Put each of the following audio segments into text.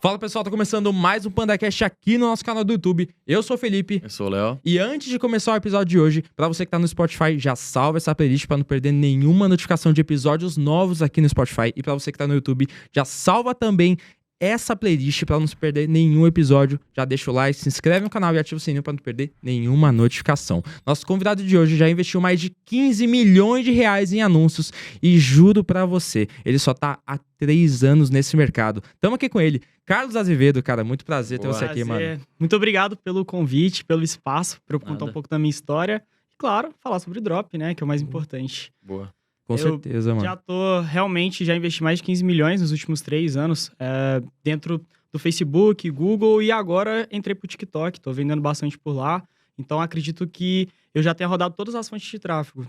Fala pessoal, tá começando mais um PandaCast aqui no nosso canal do YouTube. Eu sou o Felipe. Eu sou o Léo. E antes de começar o episódio de hoje, pra você que tá no Spotify, já salva essa playlist pra não perder nenhuma notificação de episódios novos aqui no Spotify. E pra você que tá no YouTube, já salva também essa playlist pra não se perder nenhum episódio. Já deixa o like, se inscreve no canal e ativa o sininho pra não perder nenhuma notificação. Nosso convidado de hoje já investiu mais de 15 milhões de reais em anúncios e juro pra você, ele só tá há 3 anos nesse mercado. Tamo aqui com ele, Carlos Azevedo, cara, muito prazer ter você aqui, mano. Muito obrigado pelo convite, pelo espaço pra eu contar Nada. um pouco da minha história. E claro, falar sobre drop, né, que é o mais importante. Boa. Com certeza, mano. Já investi mais de 15 milhões nos últimos 3 anos, dentro do Facebook, Google, e agora entrei pro TikTok, tô vendendo bastante por lá. Então acredito que eu já tenha rodado todas as fontes de tráfego.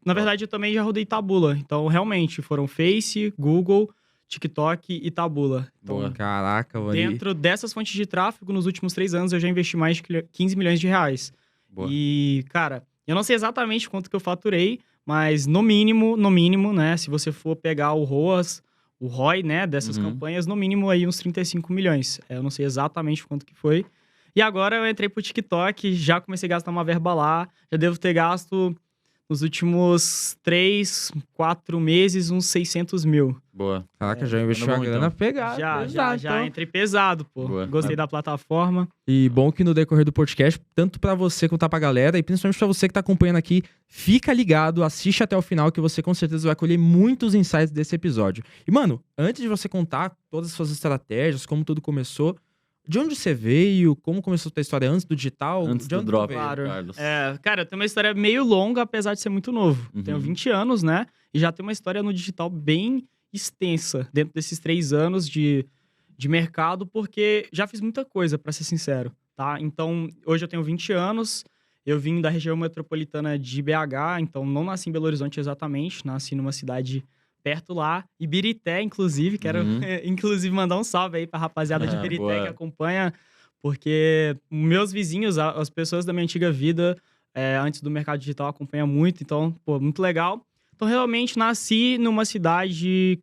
Na verdade, eu também já rodei Taboola. Então, realmente, foram Face, Google, TikTok e Taboola. Então, Boa. Caraca, mano. dentro dessas fontes de tráfego, nos últimos 3 anos, eu já investi mais de 15 milhões de reais. Boa. E, cara, eu não sei exatamente quanto que eu faturei, mas no mínimo, né, se você for pegar o ROAS, o ROI, né, dessas campanhas, no mínimo aí uns 35 milhões. Eu não sei exatamente quanto que foi. E agora eu entrei pro TikTok, já comecei a gastar uma verba lá, já devo ter gasto nos últimos 3, 4 meses uns 600 mil. Boa. Caraca, já investiu bom, a grana então. pegada. Já então. entrei pesado, pô. Boa. Gostei da plataforma. E bom que no decorrer do podcast, tanto pra você quanto pra galera, e principalmente pra você que tá acompanhando aqui, fica ligado, assiste até o final que você com certeza vai colher muitos insights desse episódio. E mano, antes de você contar todas as suas estratégias, como tudo começou, de onde você veio, como começou a tua história antes do digital? Antes de do onde tu drop, veio? Claro. Carlos. Cara, eu tenho uma história meio longa, apesar de ser muito novo. Tenho 20 anos, né? E já tenho uma história no digital bem extensa dentro desses 3 anos de mercado, porque já fiz muita coisa, pra ser sincero, tá? Então, hoje eu tenho 20 anos, eu vim da região metropolitana de BH, então não nasci em Belo Horizonte exatamente, nasci numa cidade perto lá, Ibirité, inclusive, quero inclusive mandar um salve aí pra rapaziada de Ibirité Boa. que acompanha, porque meus vizinhos, as pessoas da minha antiga vida, antes do mercado digital, acompanham muito, então, pô, muito legal. Então, realmente, nasci numa cidade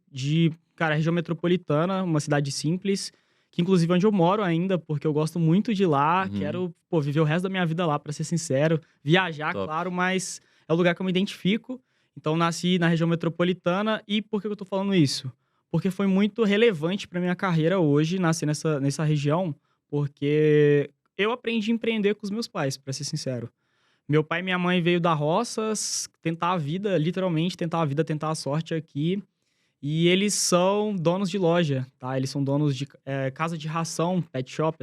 região metropolitana, uma cidade simples, que inclusive é onde eu moro ainda, porque eu gosto muito de lá, quero, pô, viver o resto da minha vida lá, pra ser sincero, viajar, Top. claro, mas é o lugar que eu me identifico. Então, nasci na região metropolitana. E por que eu tô falando isso? Porque foi muito relevante pra minha carreira hoje, nascer nessa região, porque eu aprendi a empreender com os meus pais, pra ser sincero. Meu pai e minha mãe veio da roça, tentar a vida, literalmente, tentar a vida, tentar a sorte aqui. E eles são donos de loja, tá? Eles são donos de casa de ração, pet shop,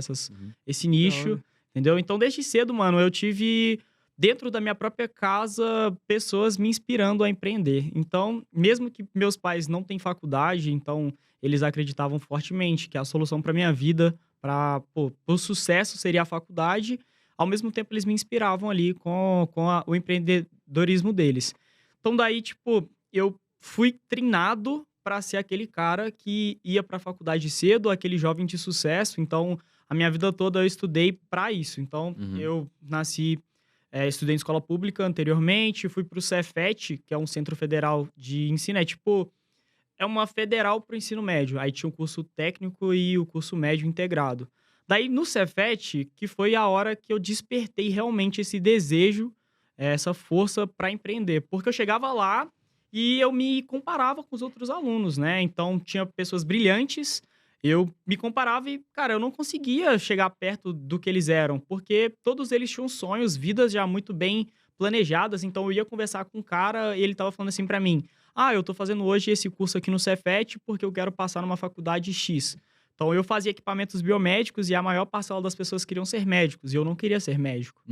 esse nicho, entendeu? Então, desde cedo, mano, eu tive, dentro da minha própria casa, pessoas me inspirando a empreender. Então, mesmo que meus pais não têm faculdade, então, eles acreditavam fortemente que a solução para minha vida, para o sucesso seria a faculdade. Ao mesmo tempo, eles me inspiravam ali com o empreendedorismo deles. Então, daí, tipo, eu fui treinado para ser aquele cara que ia para a faculdade cedo, aquele jovem de sucesso. Então, a minha vida toda eu estudei para isso. Então, eu nasci, estudei em escola pública anteriormente, fui para o Cefet, que é um centro federal de ensino. É uma federal para o ensino médio. Aí tinha o curso técnico e o curso médio integrado. Daí, no Cefet, que foi a hora que eu despertei realmente esse desejo, essa força para empreender. Porque eu chegava lá e eu me comparava com os outros alunos, né? Então, tinha pessoas brilhantes, eu me comparava e, cara, eu não conseguia chegar perto do que eles eram, porque todos eles tinham sonhos, vidas já muito bem planejadas. Então, eu ia conversar com um cara e ele tava falando assim pra mim: eu tô fazendo hoje esse curso aqui no Cefet porque eu quero passar numa faculdade X. Então, eu fazia equipamentos biomédicos e a maior parcela das pessoas queriam ser médicos, e eu não queria ser médico.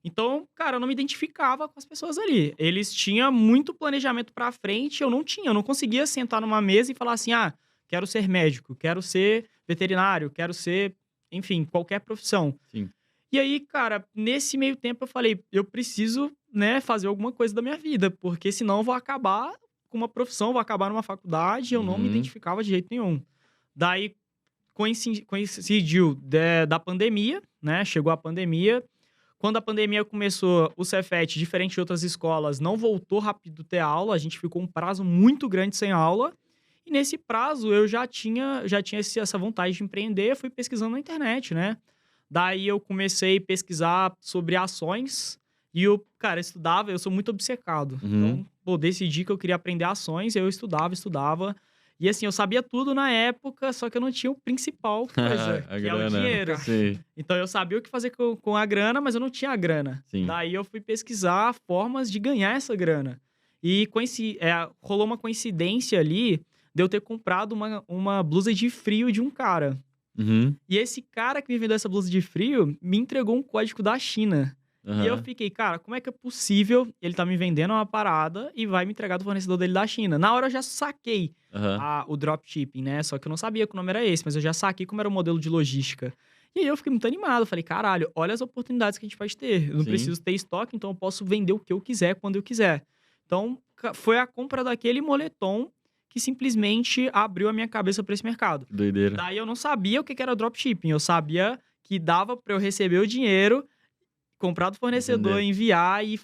Então, cara, eu não me identificava com as pessoas ali. Eles tinham muito planejamento pra frente, eu não conseguia sentar numa mesa e falar assim: quero ser médico, quero ser veterinário, quero ser, enfim, qualquer profissão. Sim. E aí, cara, nesse meio tempo eu falei, eu preciso, né, fazer alguma coisa da minha vida, porque senão eu vou acabar com uma profissão, vou acabar numa faculdade, eu não me identificava de jeito nenhum. Daí, coincidiu da pandemia, né? Chegou a pandemia. Quando a pandemia começou, o Cefet, diferente de outras escolas, não voltou rápido ter aula. A gente ficou um prazo muito grande sem aula. E nesse prazo, eu já tinha essa vontade de empreender, fui pesquisando na internet, né? Daí eu comecei a pesquisar sobre ações e eu, cara, estudava, eu sou muito obcecado. Uhum. Então, pô, decidi que eu queria aprender ações, eu estudava. E assim, eu sabia tudo na época, só que eu não tinha o principal coisa, A que é o grana. dinheiro. Sim, Então eu sabia o que fazer com a grana, mas eu não tinha a grana. sim. Daí eu fui pesquisar formas de ganhar essa grana. E rolou uma coincidência ali de eu ter comprado uma blusa de frio de um cara. Uhum. E esse cara que me vendeu essa blusa de frio me entregou um código da China. E eu Aham. fiquei, cara, como é que é possível ele tá me vendendo uma parada e vai me entregar do fornecedor dele da China? Na hora eu já saquei Aham. o dropshipping, né? Só que eu não sabia que o nome era esse, mas eu já saquei como era o modelo de logística. E aí eu fiquei muito animado. Falei, caralho, olha as oportunidades que a gente pode ter. Eu não Sim. preciso ter estoque, então eu posso vender o que eu quiser, quando eu quiser. Então, foi a compra daquele moletom que simplesmente abriu a minha cabeça para esse mercado. Que doideira. Daí eu não sabia o que era dropshipping. Eu sabia que dava para eu receber o dinheiro, comprar do fornecedor, Entender. enviar e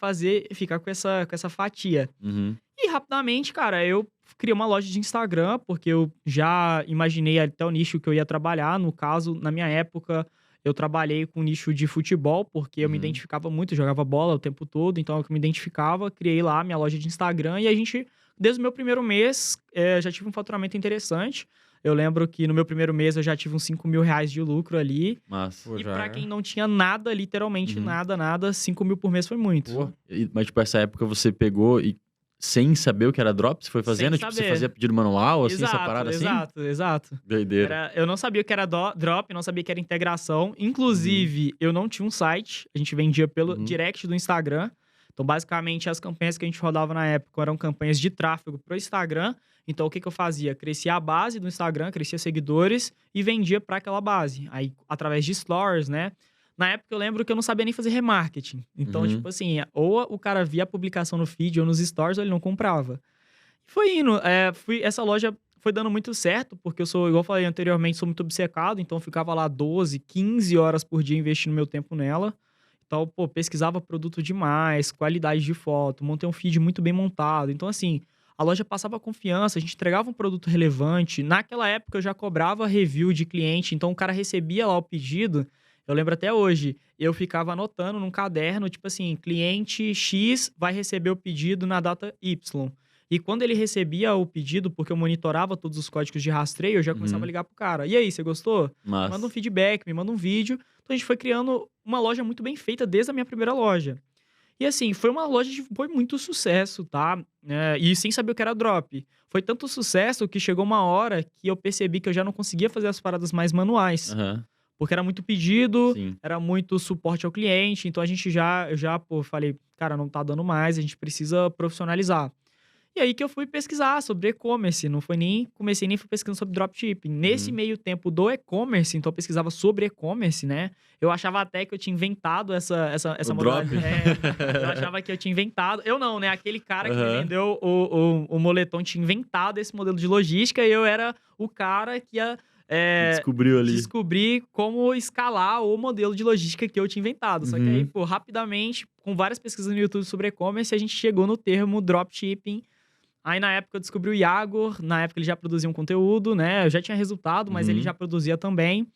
ficar com essa fatia. Uhum. E rapidamente, cara, eu criei uma loja de Instagram, porque eu já imaginei até o nicho que eu ia trabalhar. No caso, na minha época, eu trabalhei com nicho de futebol, porque eu me Uhum. identificava muito, jogava bola o tempo todo, então eu me identificava, criei lá minha loja de Instagram e a gente, desde o meu primeiro mês, já tive um faturamento interessante. Eu lembro que no meu primeiro mês eu já tive uns 5 mil reais de lucro ali. Massa. Pô, E já pra é. quem não tinha nada, literalmente Uhum. nada, 5 mil por mês foi muito. Pô, Mas, tipo, essa época você pegou e sem saber o que era drop, você foi fazendo? Sem Tipo, você saber. fazia pedido manual, assim, essa parada assim? Exato. Doideira. Eu não sabia o que era drop, não sabia o que era integração. Inclusive, eu não tinha um site. A gente vendia pelo Uhum. direct do Instagram. Então, basicamente, as campanhas que a gente rodava na época eram campanhas de tráfego pro Instagram. Então, o que eu fazia? Crescia a base do Instagram, crescia seguidores e vendia para aquela base. Aí, através de stories, né? Na época, eu lembro que eu não sabia nem fazer remarketing. Então, Uhum. tipo assim, ou o cara via a publicação no feed ou nos stories, ou ele não comprava. Foi indo. Essa loja foi dando muito certo, porque eu sou, igual eu falei anteriormente, sou muito obcecado, então eu ficava lá 12, 15 horas por dia investindo meu tempo nela. Então, pô, pesquisava produto demais, qualidade de foto, montei um feed muito bem montado. Então, assim, a loja passava confiança, a gente entregava um produto relevante. Naquela época eu já cobrava review de cliente, então o cara recebia lá o pedido. Eu lembro até hoje, eu ficava anotando num caderno, tipo assim, cliente X vai receber o pedido na data Y. E quando ele recebia o pedido, porque eu monitorava todos os códigos de rastreio, eu já começava a ligar pro cara. E aí, você gostou? Massa. Manda um feedback, me manda um vídeo. Então a gente foi criando uma loja muito bem feita desde a minha primeira loja. E assim, foi uma loja que foi muito sucesso, tá? E sem saber o que era drop. Foi tanto sucesso que chegou uma hora que eu percebi que eu já não conseguia fazer as paradas mais manuais. Aham. Porque era muito pedido, Sim. era muito suporte ao cliente. Então a gente pô, falei, cara, não tá dando mais, a gente precisa profissionalizar. E aí que eu fui pesquisar sobre e-commerce, comecei nem fui pesquisando sobre dropshipping. Nesse meio tempo do e-commerce, então eu pesquisava sobre e-commerce, né? Eu achava até que eu tinha inventado essa O modalidade. drop? Eu achava que eu tinha inventado. Eu não, né? Aquele cara que me Aham. vendeu o moletom tinha inventado esse modelo de logística e eu era o cara que ia Descobriu ali. descobrir como escalar o modelo de logística que eu tinha inventado. Só que aí, Uhum. pô, rapidamente, com várias pesquisas no YouTube sobre e-commerce, a gente chegou no termo dropshipping. Aí, na época, eu descobri o Iagor. Na época, ele já produzia um conteúdo, né? Eu já tinha resultado, mas ele já produzia também.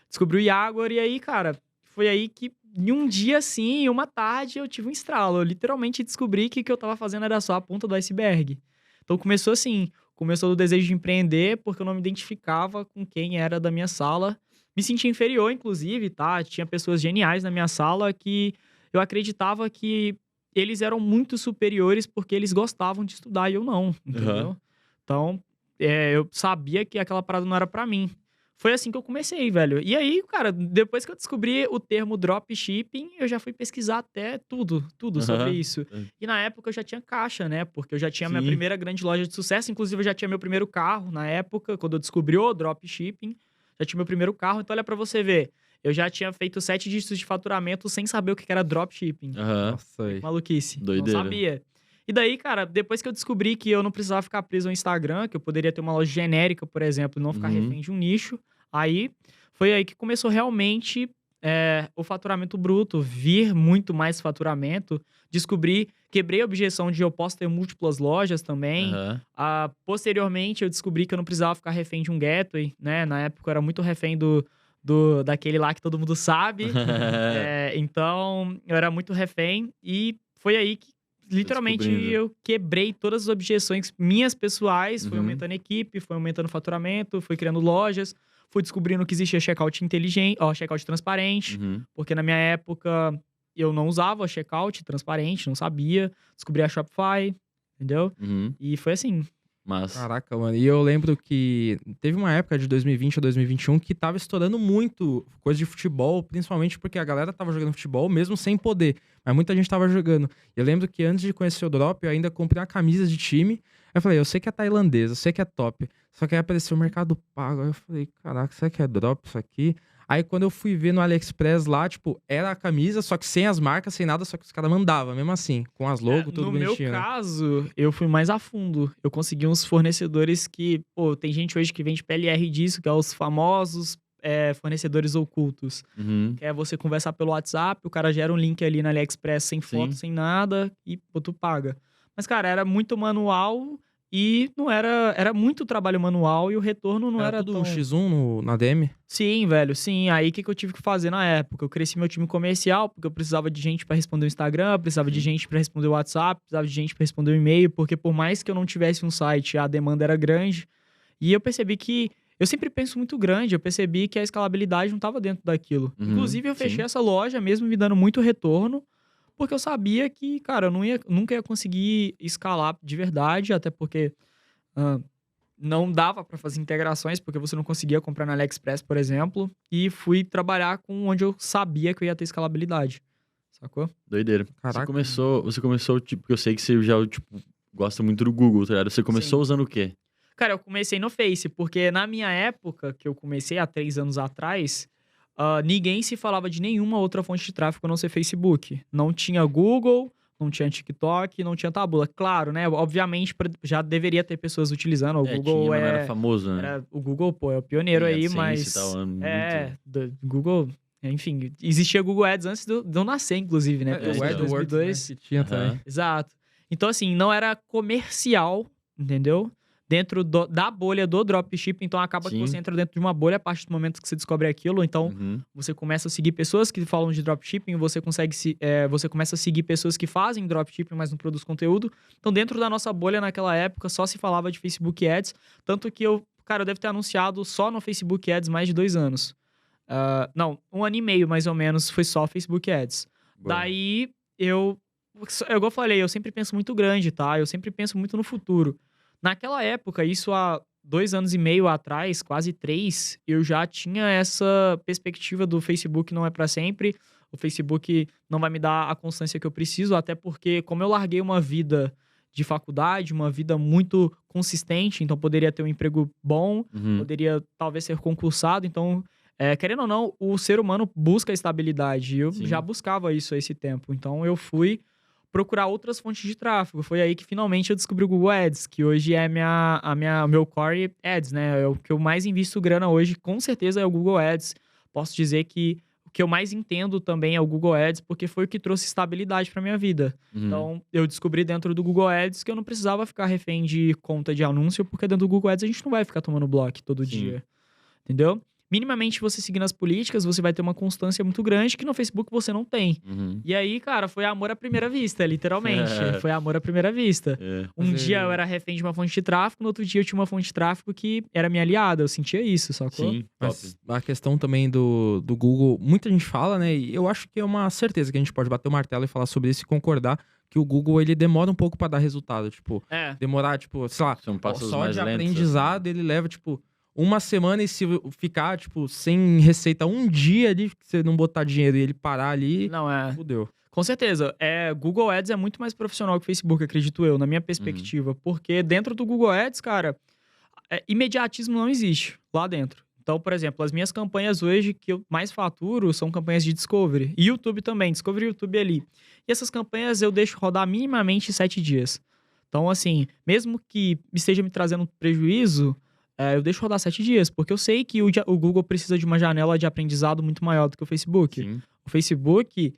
Descobri o Iagor. E aí, cara, foi aí que, em um dia, assim, em uma tarde, eu tive um estralo. Eu literalmente descobri que o que eu tava fazendo era só a ponta do iceberg. Então, começou assim. Começou do desejo de empreender, porque eu não me identificava com quem era da minha sala. Me sentia inferior, inclusive, tá? Tinha pessoas geniais na minha sala que eu acreditava que eles eram muito superiores porque eles gostavam de estudar e eu não, entendeu? Então, eu sabia que aquela parada não era pra mim. Foi assim que eu comecei, velho. E aí, cara, depois que eu descobri o termo dropshipping, eu já fui pesquisar até tudo sobre isso. E na época eu já tinha caixa, né? Porque eu já tinha minha Sim. primeira grande loja de sucesso. Inclusive, eu já tinha meu primeiro carro na época, quando eu descobri o dropshipping. Já tinha meu primeiro carro. Então, olha pra você ver. Eu já tinha feito 7 dígitos de faturamento sem saber o que era dropshipping. Aham. nossa, aí. Maluquice. Doideira. Não sabia. E daí, cara, depois que eu descobri que eu não precisava ficar preso ao Instagram, que eu poderia ter uma loja genérica, por exemplo, e não ficar refém de um nicho, aí foi aí que começou realmente o faturamento bruto, vir muito mais faturamento, quebrei a objeção de eu posso ter múltiplas lojas também. Aham. Posteriormente, eu descobri que eu não precisava ficar refém de um gateway, né? Na época, eu era muito refém daquele lá que todo mundo sabe. Então, eu era muito refém e foi aí que, literalmente, descobrindo. eu quebrei todas as objeções minhas pessoais. Fui Uhum. aumentando a equipe, fui aumentando o faturamento, fui criando lojas, fui descobrindo que existia checkout inteligente, checkout transparente, Uhum. porque na minha época eu não usava checkout transparente, não sabia. Descobri a Shopify, entendeu? Uhum. E foi assim. Mas. Caraca, mano. E eu lembro que teve uma época de 2020 a 2021 que tava estourando muito coisa de futebol, principalmente porque a galera tava jogando futebol mesmo sem poder. Mas muita gente tava jogando. E eu lembro que antes de conhecer o Drop, eu ainda comprei uma camisa de time. Aí eu falei, eu sei que é tailandesa, eu sei que é top. Só que aí apareceu o Mercado Pago. Aí eu falei, caraca, será que é Drop isso aqui? Aí quando eu fui ver no AliExpress lá, tipo, era a camisa, só que sem as marcas, sem nada, só que os caras mandavam, mesmo assim, com as logos, tudo No bonitinho. meu Né? caso, eu fui mais a fundo. Eu consegui uns fornecedores que, pô, tem gente hoje que vende PLR disso, que é os famosos fornecedores ocultos. Uhum. Que é você conversar pelo WhatsApp, o cara gera um link ali na AliExpress sem foto, Sim. sem nada, e pô, tu paga. Mas, cara, era muito manual e não era. Era muito trabalho manual e o retorno não era tudo tão. X1 na DM? Sim, velho, sim. Aí o que eu tive que fazer na época? Eu cresci meu time comercial, porque eu precisava de gente pra responder o Instagram, precisava de gente pra responder o WhatsApp, precisava de gente pra responder o e-mail, porque por mais que eu não tivesse um site, a demanda era grande. E eu percebi que. Eu sempre penso muito grande, eu percebi que a escalabilidade não estava dentro daquilo. Uhum, Inclusive, eu fechei sim. essa loja mesmo me dando muito retorno, porque eu sabia que, cara, eu nunca ia conseguir escalar de verdade, até porque. Não dava pra fazer integrações, porque você não conseguia comprar na AliExpress, por exemplo. E fui trabalhar com onde eu sabia que eu ia ter escalabilidade. Sacou? Doideira. Caraca. Você começou, tipo, porque eu sei que você já, tipo, gosta muito do Google, tá ligado? Você começou Sim. usando o quê? Cara, eu comecei no Face, porque na minha época, que eu comecei há 3 anos atrás, ninguém se falava de nenhuma outra fonte de tráfego a não ser Facebook. Não tinha Google, não tinha TikTok, não tinha Taboola. Claro, né? Obviamente, já deveria ter pessoas utilizando. O Google tinha, mas não era famoso, né? o Google, pô, é o pioneiro Tem aí, AdSense mas... e tal, muito. Google... Enfim, existia Google Ads antes de eu nascer, inclusive, né? É, o Porque AdWords, 2002... né, que tinha Aham. também. Exato. Então, assim, não era comercial, entendeu? Dentro da bolha do dropshipping, então acaba que Sim. você entra dentro de uma bolha a partir do momento que você descobre aquilo. Então, Uhum. você começa a seguir pessoas que falam de dropshipping, você começa a seguir pessoas que fazem dropshipping, mas não produz conteúdo. Então, dentro da nossa bolha naquela época, só se falava de Facebook Ads. Tanto que eu devo ter anunciado só no Facebook Ads mais de 2 anos. Não, 1 ano e meio, mais ou menos, foi só Facebook Ads. Boa. Daí, igual eu falei, eu sempre penso muito grande, tá? Eu sempre penso muito no futuro. Naquela época, isso há 2 anos e meio atrás, quase 3, eu já tinha essa perspectiva do Facebook não é pra sempre. O Facebook não vai me dar a constância que eu preciso, até porque, como eu larguei uma vida de faculdade, uma vida muito consistente, então poderia ter um emprego bom, Uhum. poderia talvez ser concursado, então, querendo ou não, o ser humano busca estabilidade. Eu Sim. já buscava isso há esse tempo, então eu fui procurar outras fontes de tráfego. Foi aí que finalmente eu descobri o Google Ads, que hoje é meu core Ads, né? É o que eu mais invisto grana hoje, com certeza é o Google Ads. Posso dizer que o que eu mais entendo também é o Google Ads, porque foi o que trouxe estabilidade para minha vida. Uhum. Então, eu descobri dentro do Google Ads que eu não precisava ficar refém de conta de anúncio, porque dentro do Google Ads a gente não vai ficar tomando bloco todo Sim. dia. Entendeu? Minimamente você seguindo as políticas, você vai ter uma constância muito grande que no Facebook você não tem. Uhum. E aí, cara, foi amor à primeira vista, literalmente. Foi amor à primeira vista. É. Um Mas dia eu era refém de uma fonte de tráfego, no outro dia eu tinha uma fonte de tráfego que era minha aliada. Eu sentia isso, sacou? Sim, top. Mas a questão também do Google, muita gente fala, né? E eu acho que é uma certeza que a gente pode bater o martelo e falar sobre isso e concordar que o Google, ele demora um pouco pra dar resultado. Tipo, demorar, tipo, sei lá, São passos só mais de lentos, aprendizado ele leva, tipo, 1 semana e se ficar, tipo, sem receita um dia ali, que você não botar dinheiro e ele parar ali, Não, fudeu. Com certeza. Google Ads é muito mais profissional que o Facebook, acredito eu, na minha perspectiva. Porque dentro do Google Ads, cara, imediatismo não existe lá dentro. Então, por exemplo, as minhas campanhas hoje que eu mais faturo são campanhas de Discovery. E YouTube também, Discovery e YouTube ali. E essas campanhas eu deixo rodar minimamente 7 dias. Então, assim, mesmo que esteja me trazendo prejuízo, eu deixo rodar 7 dias, porque eu sei que o Google precisa de uma janela de aprendizado muito maior do que o Facebook. Sim. O Facebook,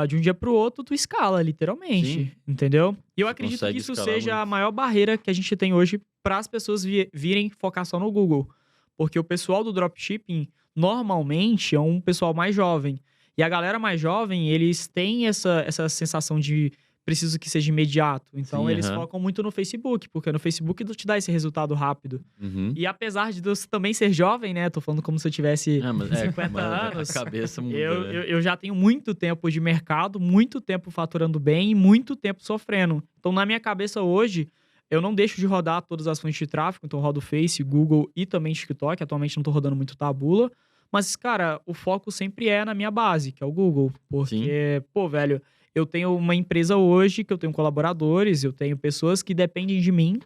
de um dia pro outro, tu escala, literalmente, Sim. entendeu? E eu Você acredito que consegue isso escalar seja muito. a maior barreira que a gente tem hoje para as pessoas virem focar só no Google. Porque o pessoal do dropshipping, normalmente, é um pessoal mais jovem. E a galera mais jovem, eles têm essa sensação de preciso que seja imediato. Então, Sim, eles aham. focam muito no Facebook, porque no Facebook te dá esse resultado rápido. Uhum. E apesar de eu também ser jovem, né? Tô falando como se eu tivesse Mas 50 mas anos. A cabeça muda, né? Eu já tenho muito tempo de mercado, muito tempo faturando bem e muito tempo sofrendo. Então, na minha cabeça hoje, eu não deixo de rodar todas as fontes de tráfego. Então, eu rodo Face, Google e também TikTok. Atualmente, não tô rodando muito Taboola. Mas, cara, o foco sempre é na minha base, que é o Google. Porque, pô, velho, eu tenho uma empresa hoje que eu tenho colaboradores, eu tenho pessoas que dependem de mim.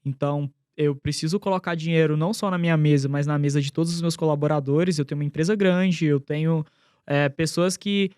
Então, eu preciso colocar dinheiro não só na minha mesa, mas na mesa de todos os meus colaboradores. Eu tenho uma empresa grande, eu tenho pessoas que...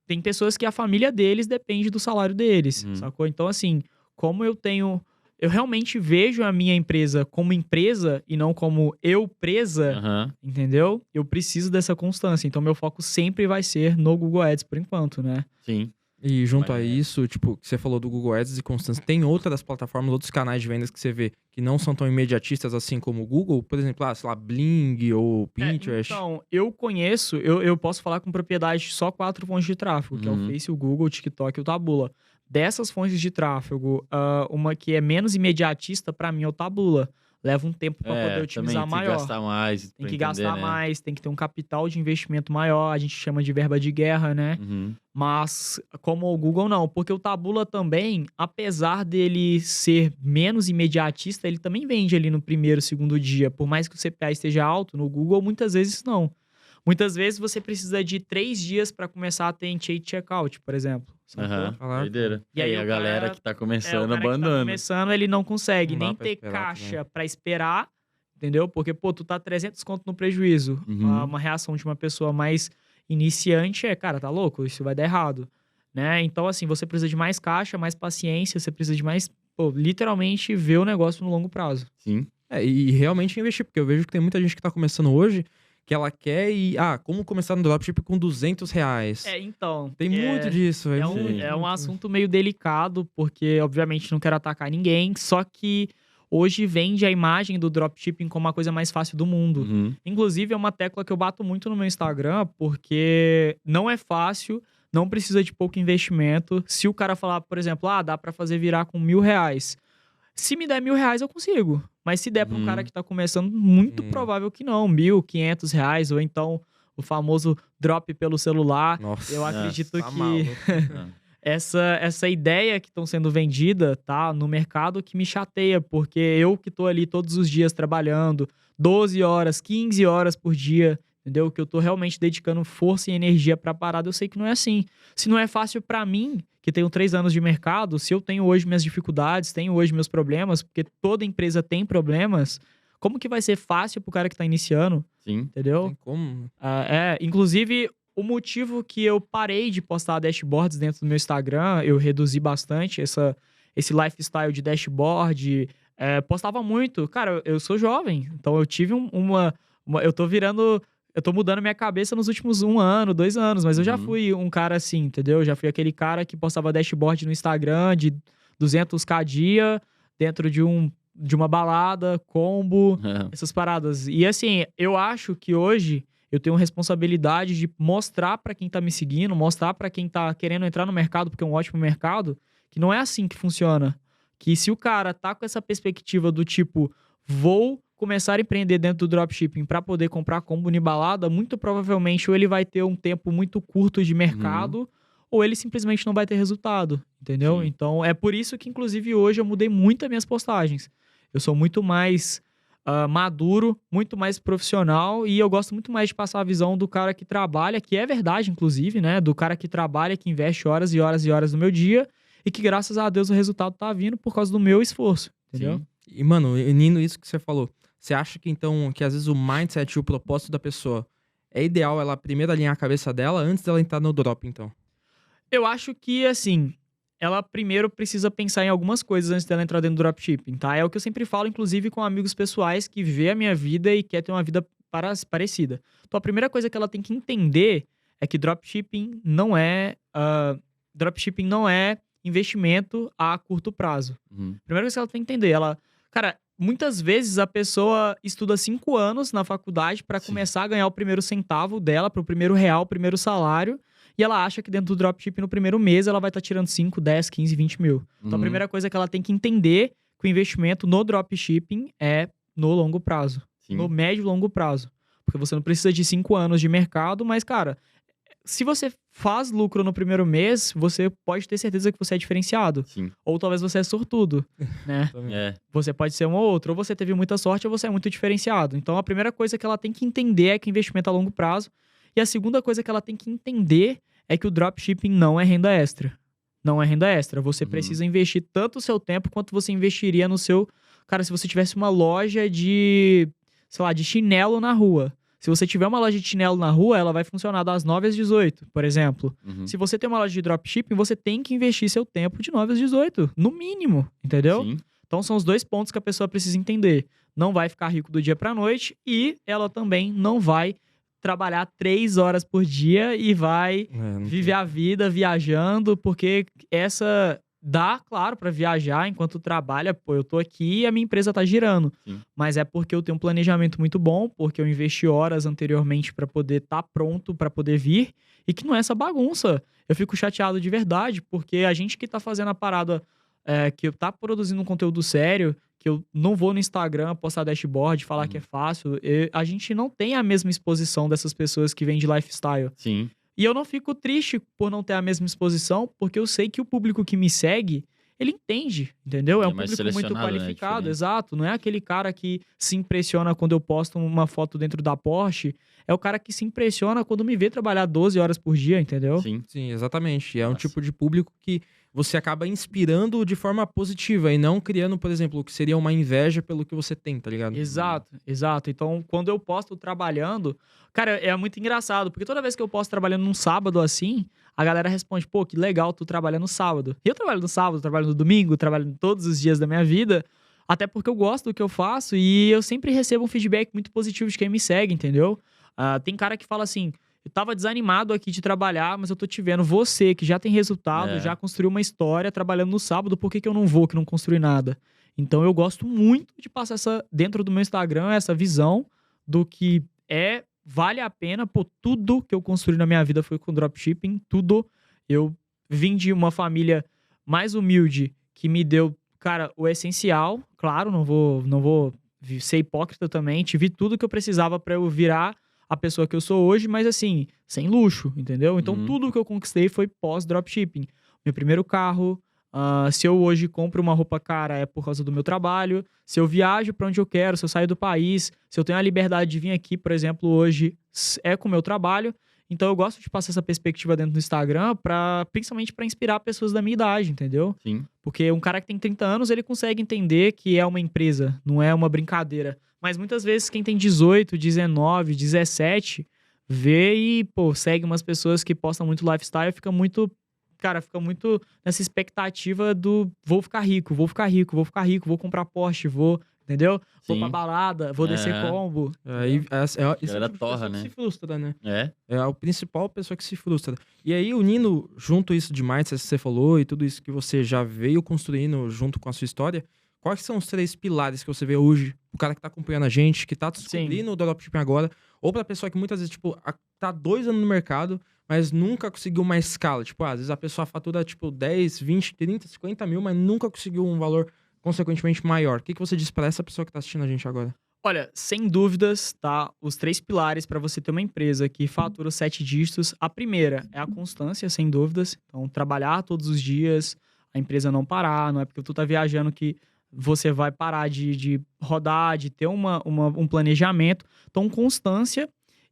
tem pessoas que a família deles depende do salário deles, sacou? Então, assim, como eu tenho... Eu realmente vejo a minha empresa como empresa e não como eu presa, Aham. entendeu? Eu preciso dessa constância. Então, meu foco sempre vai ser no Google Ads, por enquanto, né? Sim. E junto a Mas- isso, tipo, que você falou do Google Ads e constância, tem outras plataformas, outros canais de vendas que você vê que não são tão imediatistas assim como o Google? Por exemplo, sei lá, Bling ou Pinterest? Então, eu conheço, eu posso falar com propriedade só 4 fontes de tráfego, que é o Uhum. Face, o Google, o TikTok e o Taboola. Dessas fontes de tráfego, uma que é menos imediatista, pra mim, é o Taboola. Leva um tempo pra poder otimizar também maior. Tem que gastar mais. Tem pra que entender, gastar né? mais, tem que ter um capital de investimento maior, a gente chama de verba de guerra, né? Uhum. Mas, como o Google, não. Porque o Taboola também, apesar dele ser menos imediatista, ele também vende ali no primeiro, segundo dia. Por mais que o CPA esteja alto, no Google, muitas vezes não. Muitas vezes você precisa de 3 dias para começar a ter initiate checkout, por exemplo. sacou? Aham. Caraca. Doideira. E E aí aí o a galera cara- que tá O começando cara que tá abandona. começando, ele não consegue Não dá nem pra ter esperar caixa para esperar, entendeu? Porque, pô, tu tá 300 conto no prejuízo. Uhum. Uma reação de uma pessoa mais iniciante cara, tá louco? Isso vai dar errado, né? Então, assim, você precisa de mais caixa, mais paciência, você precisa de mais, literalmente ver o negócio no longo prazo. Sim. E realmente investir, porque eu vejo que tem muita gente que tá começando hoje que ela quer como começar no dropship com R$200? Então. Tem muito disso, velho. Sim. É um assunto meio delicado, porque, obviamente, não quero atacar ninguém, só que hoje vende a imagem do dropshipping como a coisa mais fácil do mundo. Uhum. Inclusive, é uma tecla que eu bato muito no meu Instagram, porque não é fácil, não precisa de pouco investimento. Se o cara falar, por exemplo, dá pra fazer virar com R$1.000. Se me der R$1.000, eu consigo. Mas se der pra um cara que tá começando, muito provável que não. R$1.500, ou então o famoso drop pelo celular. Nossa, Eu acredito tá que maluco. Ah. essa ideia que estão sendo vendida, tá, no mercado que me chateia, porque eu que tô ali todos os dias trabalhando, 12 horas, 15 horas por dia, entendeu? Que eu tô realmente dedicando força e energia pra parada, eu sei que não é assim. Se não é fácil pra mim, que tenho 3 anos de mercado, se eu tenho hoje minhas dificuldades, tenho hoje meus problemas, porque toda empresa tem problemas, como que vai ser fácil pro cara que tá iniciando, Sim. entendeu? Tem como? Inclusive, o motivo que eu parei de postar dashboards dentro do meu Instagram, eu reduzi bastante esse lifestyle de dashboard. Postava muito. Cara, eu sou jovem, então eu tive eu tô mudando minha cabeça nos últimos 1 ano, 2 anos, mas eu já fui um cara assim, entendeu? Já fui aquele cara que postava dashboard no Instagram de 200k dia, dentro de uma balada, combo, essas paradas. E assim, eu acho que hoje eu tenho responsabilidade de mostrar pra quem tá me seguindo, mostrar pra quem tá querendo entrar no mercado, porque é um ótimo mercado, que não é assim que funciona. Que se o cara tá com essa perspectiva do tipo, vou começar a empreender dentro do dropshipping pra poder comprar combo em balada, muito provavelmente ou ele vai ter um tempo muito curto de mercado, ou ele simplesmente não vai ter resultado, entendeu? Sim. Então, é por isso que, inclusive, hoje eu mudei muito as minhas postagens. Eu sou muito mais maduro, muito mais profissional, e eu gosto muito mais de passar a visão do cara que trabalha, que é verdade, inclusive, né? Do cara que trabalha, que investe horas e horas e horas do meu dia, e que, graças a Deus, o resultado tá vindo por causa do meu esforço, entendeu? Sim. E, mano, unindo isso que você falou, você acha que então, que às vezes o mindset e o propósito da pessoa é ideal ela primeiro alinhar a cabeça dela antes dela entrar no drop, então? Eu acho que, assim, ela primeiro precisa pensar em algumas coisas antes dela entrar dentro do dropshipping, tá? É o que eu sempre falo, inclusive, com amigos pessoais que vê a minha vida e quer ter uma vida parecida. Então, a primeira coisa que ela tem que entender é que dropshipping não é investimento a curto prazo. Primeira coisa que ela tem que entender, cara, muitas vezes a pessoa estuda 5 anos na faculdade para começar a ganhar o primeiro centavo dela, para o primeiro real, o primeiro salário, e ela acha que dentro do dropshipping no primeiro mês ela vai estar tirando 5, 10, 15, 20 mil. Então a primeira coisa que ela tem que entender que o investimento no dropshipping é no longo prazo. Sim. No médio e longo prazo. Porque você não precisa de 5 anos de mercado, mas, cara, se você faz lucro no primeiro mês, você pode ter certeza que você é diferenciado. Sim. Ou talvez você é sortudo, né? Você pode ser um ou outro. Ou você teve muita sorte ou você é muito diferenciado. Então, a primeira coisa que ela tem que entender é que investimento a longo prazo. E a segunda coisa que ela tem que entender é que o dropshipping não é renda extra. Não é renda extra. Você precisa investir tanto o seu tempo quanto você investiria no seu... Cara, se você tivesse uma loja de, sei lá, de chinelo na rua. Se você tiver uma loja de chinelo na rua, ela vai funcionar das 9 às 18, por exemplo. Se você tem uma loja de dropshipping, você tem que investir seu tempo de 9 às 18, no mínimo, entendeu? Sim. Então são os 2 pontos que a pessoa precisa entender. Não vai ficar rico do dia pra noite e ela também não vai trabalhar 3 horas por dia e vai viver a vida viajando, porque essa... Dá, claro, pra viajar enquanto trabalha. Pô, eu tô aqui e a minha empresa tá girando. Sim. Mas é porque eu tenho um planejamento muito bom, porque eu investi horas anteriormente pra poder estar pronto, pra poder vir. E que não é essa bagunça. Eu fico chateado de verdade, porque a gente que tá fazendo a parada, que tá produzindo um conteúdo sério, que eu não vou no Instagram postar dashboard, falar que é fácil, a gente não tem a mesma exposição dessas pessoas que vêm de lifestyle. Sim. E eu não fico triste por não ter a mesma exposição, porque eu sei que o público que me segue, ele entende, entendeu? É um mais público muito selecionado, né? qualificado, Diferente. exato. Não é aquele cara que se impressiona quando eu posto uma foto dentro da Porsche, é o cara que se impressiona quando me vê trabalhar 12 horas por dia, entendeu? Sim. Sim, exatamente. É um Nossa. tipo de público que você acaba inspirando de forma positiva e não criando, por exemplo, o que seria uma inveja pelo que você tem, tá ligado? Exato, exato. Então, quando eu posto trabalhando, cara, é muito engraçado, porque toda vez que eu posto trabalhando num sábado assim, a galera responde, pô, que legal tu trabalha no sábado. E eu trabalho no sábado, trabalho no domingo, trabalho todos os dias da minha vida, até porque eu gosto do que eu faço e eu sempre recebo um feedback muito positivo de quem me segue, entendeu? Tem cara que fala assim, eu tava desanimado aqui de trabalhar, mas eu tô te vendo, você que já tem resultado, já construiu uma história trabalhando no sábado, por que eu não vou, que não construí nada? Então eu gosto muito de passar dentro do meu Instagram, essa visão do que vale a pena, pô, tudo que eu construí na minha vida foi com dropshipping, tudo. Eu vim de uma família mais humilde que me deu, cara, o essencial, claro, não vou ser hipócrita também, tive tudo que eu precisava pra eu virar a pessoa que eu sou hoje, mas assim, sem luxo, entendeu? Então tudo que eu conquistei foi pós-dropshipping. Meu primeiro carro, se eu hoje compro uma roupa cara é por causa do meu trabalho, se eu viajo pra onde eu quero, se eu saio do país, se eu tenho a liberdade de vir aqui, por exemplo, hoje, é com o meu trabalho. Então eu gosto de passar essa perspectiva dentro do Instagram, principalmente pra inspirar pessoas da minha idade, entendeu? Sim. Porque um cara que tem 30 anos, ele consegue entender que é uma empresa, não é uma brincadeira. Mas muitas vezes quem tem 18, 19, 17, vê e, pô, segue umas pessoas que postam muito lifestyle, fica muito nessa expectativa do vou ficar rico, vou ficar rico, vou ficar rico, vou comprar Porsche, entendeu? Vou Sim. pra balada, vou descer combo. Aí, esse galera tipo de torra, pessoa né? que se frustra, né? É. É a principal pessoa que se frustra. E aí, unindo junto isso de mindset que você falou e tudo isso que você já veio construindo junto com a sua história, quais são os 3 pilares que você vê hoje, o cara que tá acompanhando a gente, que tá descobrindo o dropshipping agora, ou pra pessoa que muitas vezes, tipo, tá 2 anos no mercado, mas nunca conseguiu uma escala. Tipo, às vezes a pessoa fatura, tipo, 10, 20, 30, 50 mil, mas nunca conseguiu um valor consequentemente maior. O que você diz pra essa pessoa que tá assistindo a gente agora? Olha, sem dúvidas, tá? Os 3 pilares para você ter uma empresa que fatura 7 dígitos. A primeira é a constância, sem dúvidas. Então, trabalhar todos os dias, a empresa não parar, não é porque tu tá viajando que você vai parar de rodar, de ter um planejamento. Então, constância.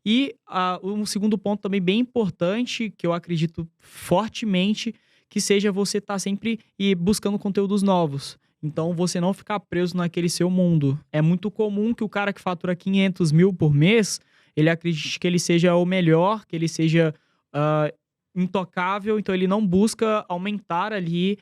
E um segundo ponto também bem importante, que eu acredito fortemente, que seja você estar sempre buscando conteúdos novos. Então, você não ficar preso naquele seu mundo. É muito comum que o cara que fatura 500 mil por mês, ele acredite que ele seja o melhor, que ele seja intocável, então ele não busca aumentar ali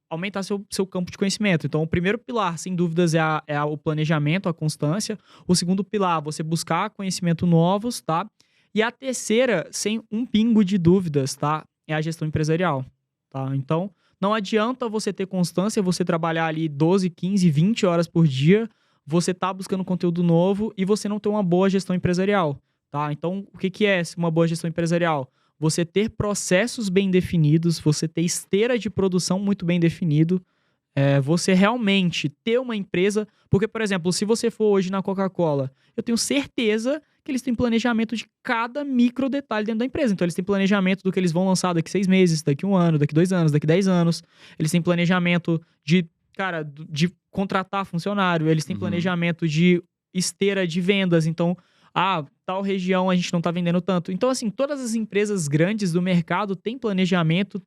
aumentar seu campo de conhecimento. Então, o primeiro pilar, sem dúvidas, é o planejamento, a constância. O segundo pilar, você buscar conhecimento novos, tá? E a terceira, sem um pingo de dúvidas, tá? É a gestão empresarial, tá? Então, não adianta você ter constância, você trabalhar ali 12, 15, 20 horas por dia, você tá buscando conteúdo novo e você não ter uma boa gestão empresarial, tá? Então, o que é uma boa gestão empresarial? Você ter processos bem definidos, você ter esteira de produção muito bem definido, você realmente ter uma empresa... Porque, por exemplo, se você for hoje na Coca-Cola, eu tenho certeza que eles têm planejamento de cada micro detalhe dentro da empresa. Então, eles têm planejamento do que eles vão lançar daqui 6 meses, daqui 1 ano, daqui 2 anos, daqui 10 anos. Eles têm planejamento de contratar funcionário. Eles têm planejamento de esteira de vendas. Então, tal região a gente não tá vendendo tanto. Então, assim, todas as empresas grandes do mercado têm planejamento,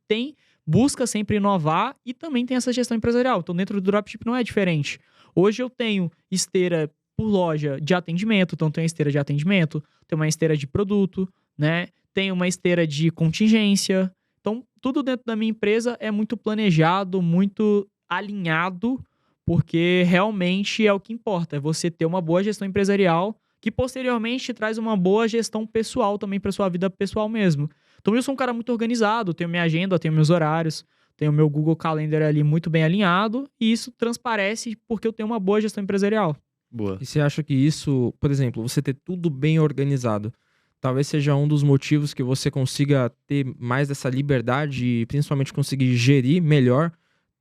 busca sempre inovar e também tem essa gestão empresarial. Então, dentro do dropship não é diferente. Hoje eu tenho esteira por loja de atendimento, então tem uma esteira de atendimento, tem uma esteira de produto, né? Tem uma esteira de contingência. Então, tudo dentro da minha empresa é muito planejado, muito alinhado, porque realmente é o que importa, é você ter uma boa gestão empresarial que posteriormente traz uma boa gestão pessoal também para sua vida pessoal mesmo. Então eu sou um cara muito organizado, tenho minha agenda, tenho meus horários, tenho meu Google Calendar ali muito bem alinhado e isso transparece porque eu tenho uma boa gestão empresarial. Boa. E você acha que isso, por exemplo, você ter tudo bem organizado, talvez seja um dos motivos que você consiga ter mais dessa liberdade e principalmente conseguir gerir melhor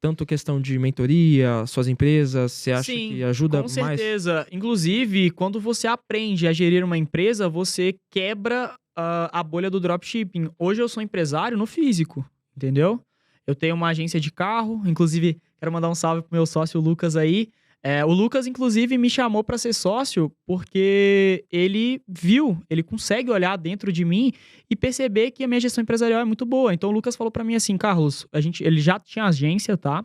tanto questão de mentoria, suas empresas, você acha que ajuda mais? Com certeza. Inclusive, quando você aprende a gerir uma empresa, você quebra a bolha do dropshipping. Hoje eu sou empresário no físico, entendeu? Eu tenho uma agência de carro, inclusive quero mandar um salve pro meu sócio Lucas aí. O Lucas, inclusive, me chamou para ser sócio porque ele consegue olhar dentro de mim e perceber que a minha gestão empresarial é muito boa. Então, o Lucas falou para mim assim, Carlos, ele já tinha agência, tá?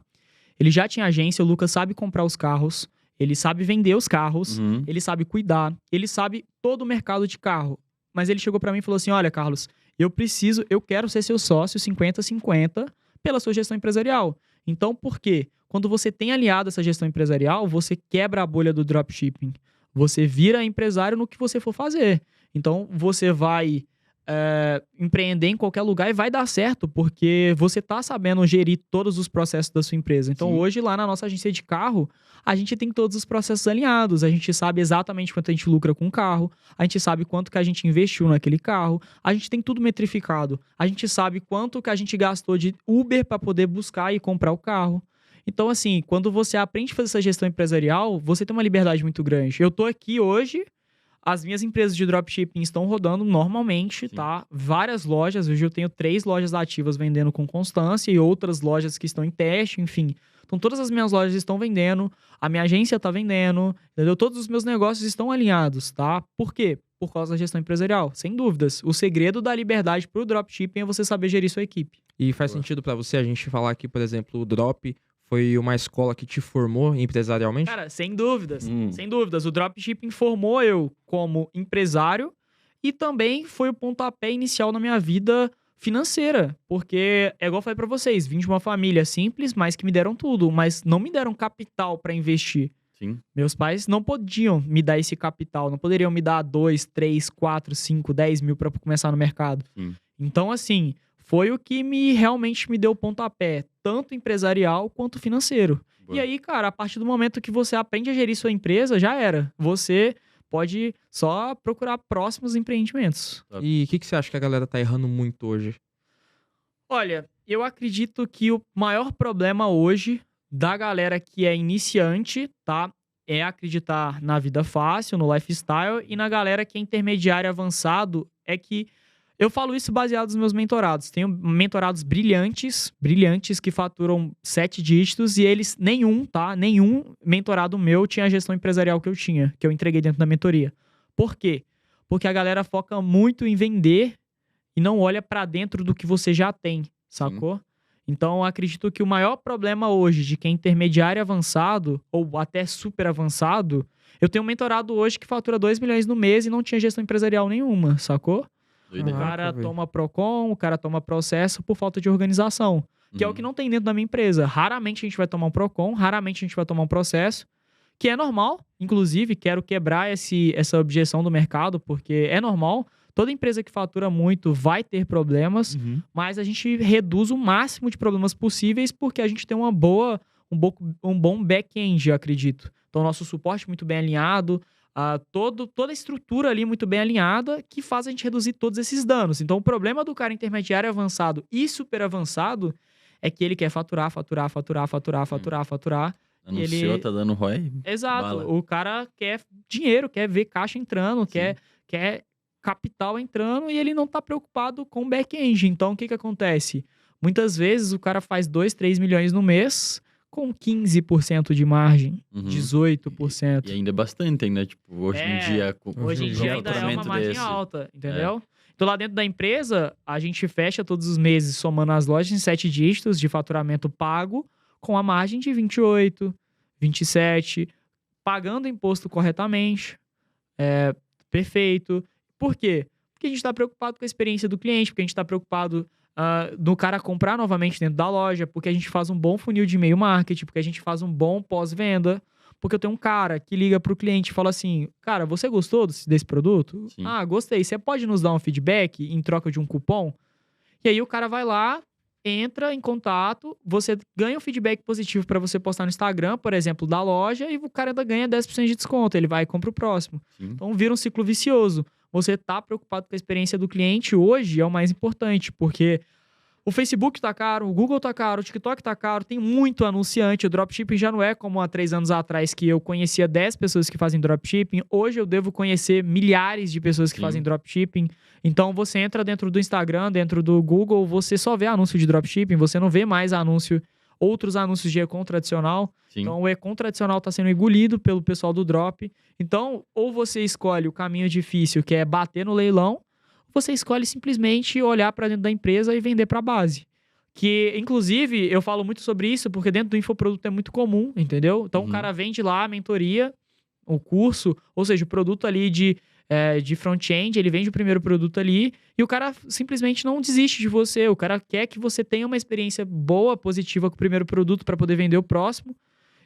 Ele já tinha agência, o Lucas sabe comprar os carros, ele sabe vender os carros, ele sabe cuidar, ele sabe todo o mercado de carro. Mas ele chegou para mim e falou assim, olha, Carlos, eu quero ser seu sócio 50-50 pela sua gestão empresarial. Então, por quê? Quando você tem aliado essa gestão empresarial, você quebra a bolha do dropshipping. Você vira empresário no que você for fazer. Então, você vai empreender em qualquer lugar e vai dar certo, porque você tá sabendo gerir todos os processos da sua empresa. Então, hoje, lá na nossa agência de carro, a gente tem todos os processos alinhados. A gente sabe exatamente quanto a gente lucra com o carro, a gente sabe quanto que a gente investiu naquele carro, a gente tem tudo metrificado. A gente sabe quanto que a gente gastou de Uber para poder buscar e comprar o carro. Então, assim, quando você aprende a fazer essa gestão empresarial, você tem uma liberdade muito grande. Eu tô aqui hoje, as minhas empresas de dropshipping estão rodando normalmente, tá? Várias lojas, hoje eu tenho 3 lojas ativas vendendo com constância e outras lojas que estão em teste, enfim. Então, todas as minhas lojas estão vendendo, a minha agência tá vendendo, entendeu? Todos os meus negócios estão alinhados, tá? Por quê? Por causa da gestão empresarial, sem dúvidas. O segredo da liberdade pro dropshipping é você saber gerir sua equipe. E faz sentido pra você a gente falar aqui, por exemplo, o Drop foi uma escola que te formou empresarialmente? Cara, sem dúvidas. Sem dúvidas. O dropshipping formou eu como empresário e também foi o pontapé inicial na minha vida financeira. Porque, é igual eu falei pra vocês, vim de uma família simples, mas que me deram tudo, mas não me deram capital pra investir. Sim. Meus pais não podiam me dar esse capital, não poderiam me dar 2, 3, 4, 5, 10 mil pra começar no mercado. Sim. Então, assim, foi o que realmente me deu o pontapé, tanto empresarial quanto financeiro. Boa. E aí, cara, a partir do momento que você aprende a gerir sua empresa, já era. Você pode só procurar próximos empreendimentos. E o que você acha que a galera tá errando muito hoje? Olha, eu acredito que o maior problema hoje da galera que é iniciante, tá? É acreditar na vida fácil, no lifestyle, e na galera que é intermediário avançado, é que eu falo isso baseado nos meus mentorados. Tenho mentorados brilhantes que faturam 7 dígitos e eles, nenhum mentorado meu tinha a gestão empresarial que eu tinha, que eu entreguei dentro da mentoria. Por quê? Porque a galera foca muito em vender e não olha pra dentro do que você já tem, sacou? Então, eu acredito que o maior problema hoje de quem é intermediário avançado ou até super avançado, eu tenho um mentorado hoje que fatura 2 milhões no mês e não tinha gestão empresarial nenhuma, sacou? Doideira. O cara velho. toma Procon, o cara toma processo por falta de organização. Que é o que não tem dentro da minha empresa. Raramente a gente vai tomar um Procon, raramente a gente vai tomar um processo, que é normal. Inclusive, quero quebrar essa objeção do mercado, porque é normal. Toda empresa que fatura muito vai ter problemas, mas a gente reduz o máximo de problemas possíveis porque a gente tem um bom back-end, eu acredito. Então, nosso suporte muito bem alinhado, toda a estrutura ali muito bem alinhada, que faz a gente reduzir todos esses danos. Então, o problema do cara intermediário avançado e super avançado é que ele quer faturar. Anunciou, ele- tá dando ROI. Exato. Bala. O cara quer dinheiro, quer ver caixa entrando, quer capital entrando e ele não tá preocupado com o back-end. Então, o que acontece? Muitas vezes o cara faz 2, 3 milhões no mês com 15% de margem, 18%. E ainda é bastante, né? Tipo, hoje em dia... Hoje em um dia ainda é uma faturamento margem desse. alta, entendeu? Então, lá dentro da empresa, a gente fecha todos os meses, somando as lojas em 7 dígitos de faturamento pago, com a margem de 28, 27, pagando imposto corretamente. Perfeito. Por quê? Porque a gente está preocupado com a experiência do cliente, porque a gente está preocupado do cara comprar novamente dentro da loja, porque a gente faz um bom funil de e-mail marketing, porque a gente faz um bom pós-venda, porque eu tenho um cara que liga pro cliente e fala assim, cara, você gostou desse produto? Sim. Ah, gostei. Você pode nos dar um feedback em troca de um cupom? E aí o cara vai lá, entra em contato, você ganha um feedback positivo para você postar no Instagram, por exemplo, da loja, e o cara ainda ganha 10% de desconto, ele vai e compra o próximo. Sim. Então vira um ciclo vicioso. Você tá preocupado com a experiência do cliente hoje é o mais importante, porque o Facebook tá caro, o Google tá caro, o TikTok tá caro, tem muito anunciante. O dropshipping já não é como há 3 anos atrás que eu conhecia 10 pessoas que fazem dropshipping. Hoje eu devo conhecer milhares de pessoas que Sim. fazem dropshipping. Então você entra dentro do Instagram, dentro do Google, você só vê anúncio de dropshipping, você não vê mais outros anúncios de e-com tradicional. Sim. Então, o e-com tradicional está sendo engolido pelo pessoal do drop. Então, ou você escolhe o caminho difícil, que é bater no leilão, ou você escolhe simplesmente olhar para dentro da empresa e vender para a base. Que, inclusive, eu falo muito sobre isso, porque dentro do infoproduto é muito comum, entendeu? Então, o cara vende lá a mentoria, o curso, ou seja, o produto ali de front-end, ele vende o primeiro produto ali, e o cara simplesmente não desiste de você. O cara quer que você tenha uma experiência boa, positiva com o primeiro produto para poder vender o próximo.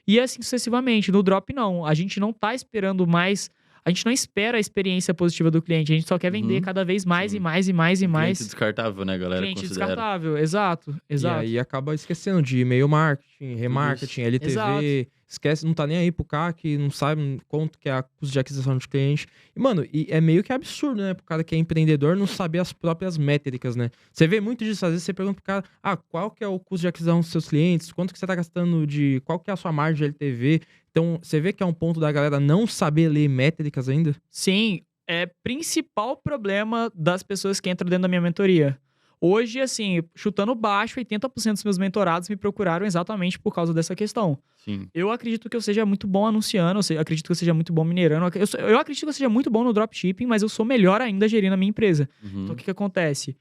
E assim sucessivamente. No drop, não. A gente não tá esperando mais. A gente não espera a experiência positiva do cliente. A gente só quer vender cada vez mais Sim. e mais e mais e mais. Cliente descartável, né, galera? Cliente Considera. descartável. Exato. E aí acaba esquecendo de e-mail marketing, remarketing, LTV, Exato. esquece, não tá nem aí pro CAC, não sabe quanto que é a custo de aquisição de cliente. E, mano, é meio que absurdo, né, pro cara que é empreendedor não saber as próprias métricas, né? Você vê muito disso, às vezes você pergunta pro cara, qual que é o custo de aquisição dos seus clientes, quanto que você tá gastando qual que é a sua margem de LTV. Então, você vê que é um ponto da galera não saber ler métricas ainda? Sim, é principal problema das pessoas que entram dentro da minha mentoria. Hoje, assim, chutando baixo, 80% dos meus mentorados me procuraram exatamente por causa dessa questão. Sim. Eu acredito que eu seja muito bom anunciando, eu acredito que eu seja muito bom minerando, eu acredito que eu seja muito bom no dropshipping, mas eu sou melhor ainda gerindo a minha empresa. Então, o que acontece?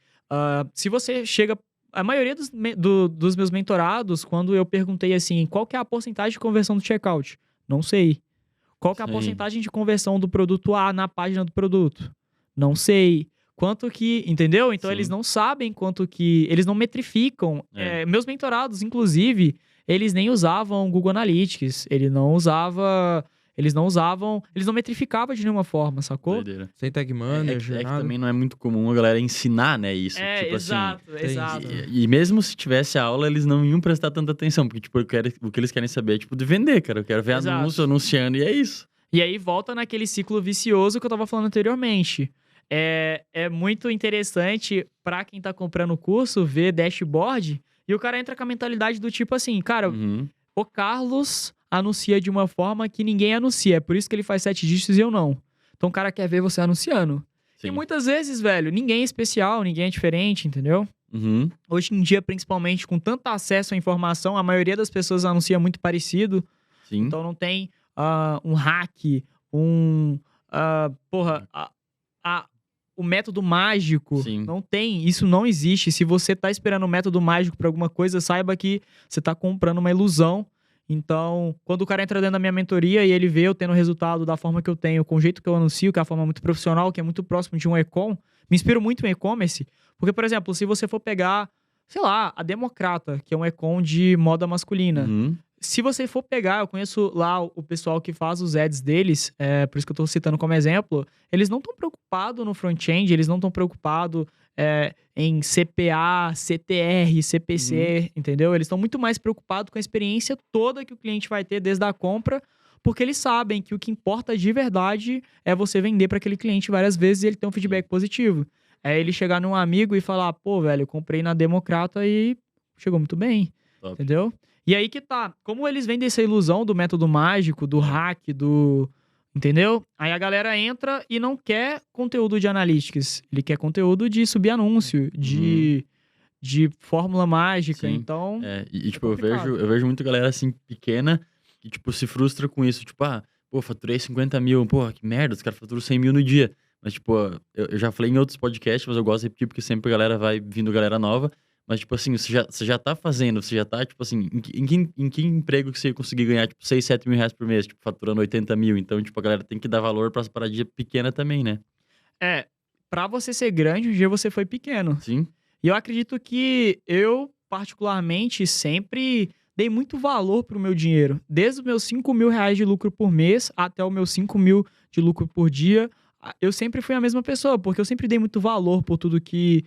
Se você chega... A maioria dos meus mentorados, quando eu perguntei assim, qual que é a porcentagem de conversão do checkout? Não sei. Qual que é a Sei. porcentagem de conversão do produto A na página do produto? Não sei. Quanto que... Entendeu? Então, Sim. eles não sabem quanto que... Eles não metrificam. Meus mentorados, inclusive, eles nem usavam Google Analytics. Eles não metrificavam de nenhuma forma, sacou? Doideira. Sem tag É manager, que nada. também não é muito comum a galera ensinar, né, isso. Tipo exato, assim, exato. E mesmo se tivesse aula, eles não iam prestar tanta atenção. Porque, tipo, o que eles querem saber é, tipo, de vender, cara. Eu quero ver Exato. anúncio anunciando e é isso. E aí volta naquele ciclo vicioso que eu tava falando anteriormente. É muito interessante pra quem tá comprando o curso ver dashboard e o cara entra com a mentalidade do tipo assim, cara, o Carlos anuncia de uma forma que ninguém anuncia. É por isso que ele faz 7 dígitos e eu não. Então o cara quer ver você anunciando. Sim. E muitas vezes, velho, ninguém é especial, ninguém é diferente, entendeu? Hoje em dia, principalmente com tanto acesso à informação, a maioria das pessoas anuncia muito parecido. Sim. Então não tem um hack, o método mágico. Sim. Não tem, isso não existe. Se você tá esperando o método mágico pra alguma coisa, saiba que você tá comprando uma ilusão. Então, quando o cara entra dentro da minha mentoria e ele vê eu tendo resultado da forma que eu tenho, com o jeito que eu anuncio, que é a forma muito profissional, que é muito próximo de um e-com, me inspiro muito em e-commerce, porque, por exemplo, se você for pegar, sei lá, a Democrata, que é um e-com de moda masculina, Uhum. se você for pegar, eu conheço lá o pessoal que faz os ads deles, por isso que eu tô citando como exemplo, eles não estão preocupados no front-end, eles não estão preocupados em CPA, CTR, CPC, entendeu? Eles estão muito mais preocupados com a experiência toda que o cliente vai ter desde a compra, porque eles sabem que o que importa de verdade é você vender para aquele cliente várias vezes e ele ter um feedback positivo. É ele chegar num amigo e falar, pô, velho, eu comprei na Democrata e chegou muito bem, Top. entendeu? E aí que tá, como eles vendem essa ilusão do método mágico, do hack, do... Entendeu? Aí a galera entra e não quer conteúdo de analytics. Ele quer conteúdo de subir anúncio, de fórmula mágica. Sim. Então, Tipo, eu complicado. vejo muita galera assim, pequena, que, tipo, se frustra com isso. Tipo, pô, faturei 50 mil. Pô, que merda, os caras faturam 100 mil no dia. Mas, tipo, eu já falei em outros podcasts, mas eu gosto de repetir porque sempre a galera vai vindo galera nova. Mas, tipo assim, você já tá fazendo, você já tá, tipo assim, em que emprego que você ia conseguir ganhar, tipo, 6, 7 mil reais por mês, tipo, faturando 80 mil? Então, tipo, a galera tem que dar valor pras paradinhas pequenas também, né? Pra você ser grande, um dia você foi pequeno. Sim. E eu acredito que eu, particularmente, sempre dei muito valor pro meu dinheiro. Desde os meus 5 mil reais de lucro por mês até os meus 5 mil de lucro por dia, eu sempre fui a mesma pessoa, porque eu sempre dei muito valor por tudo que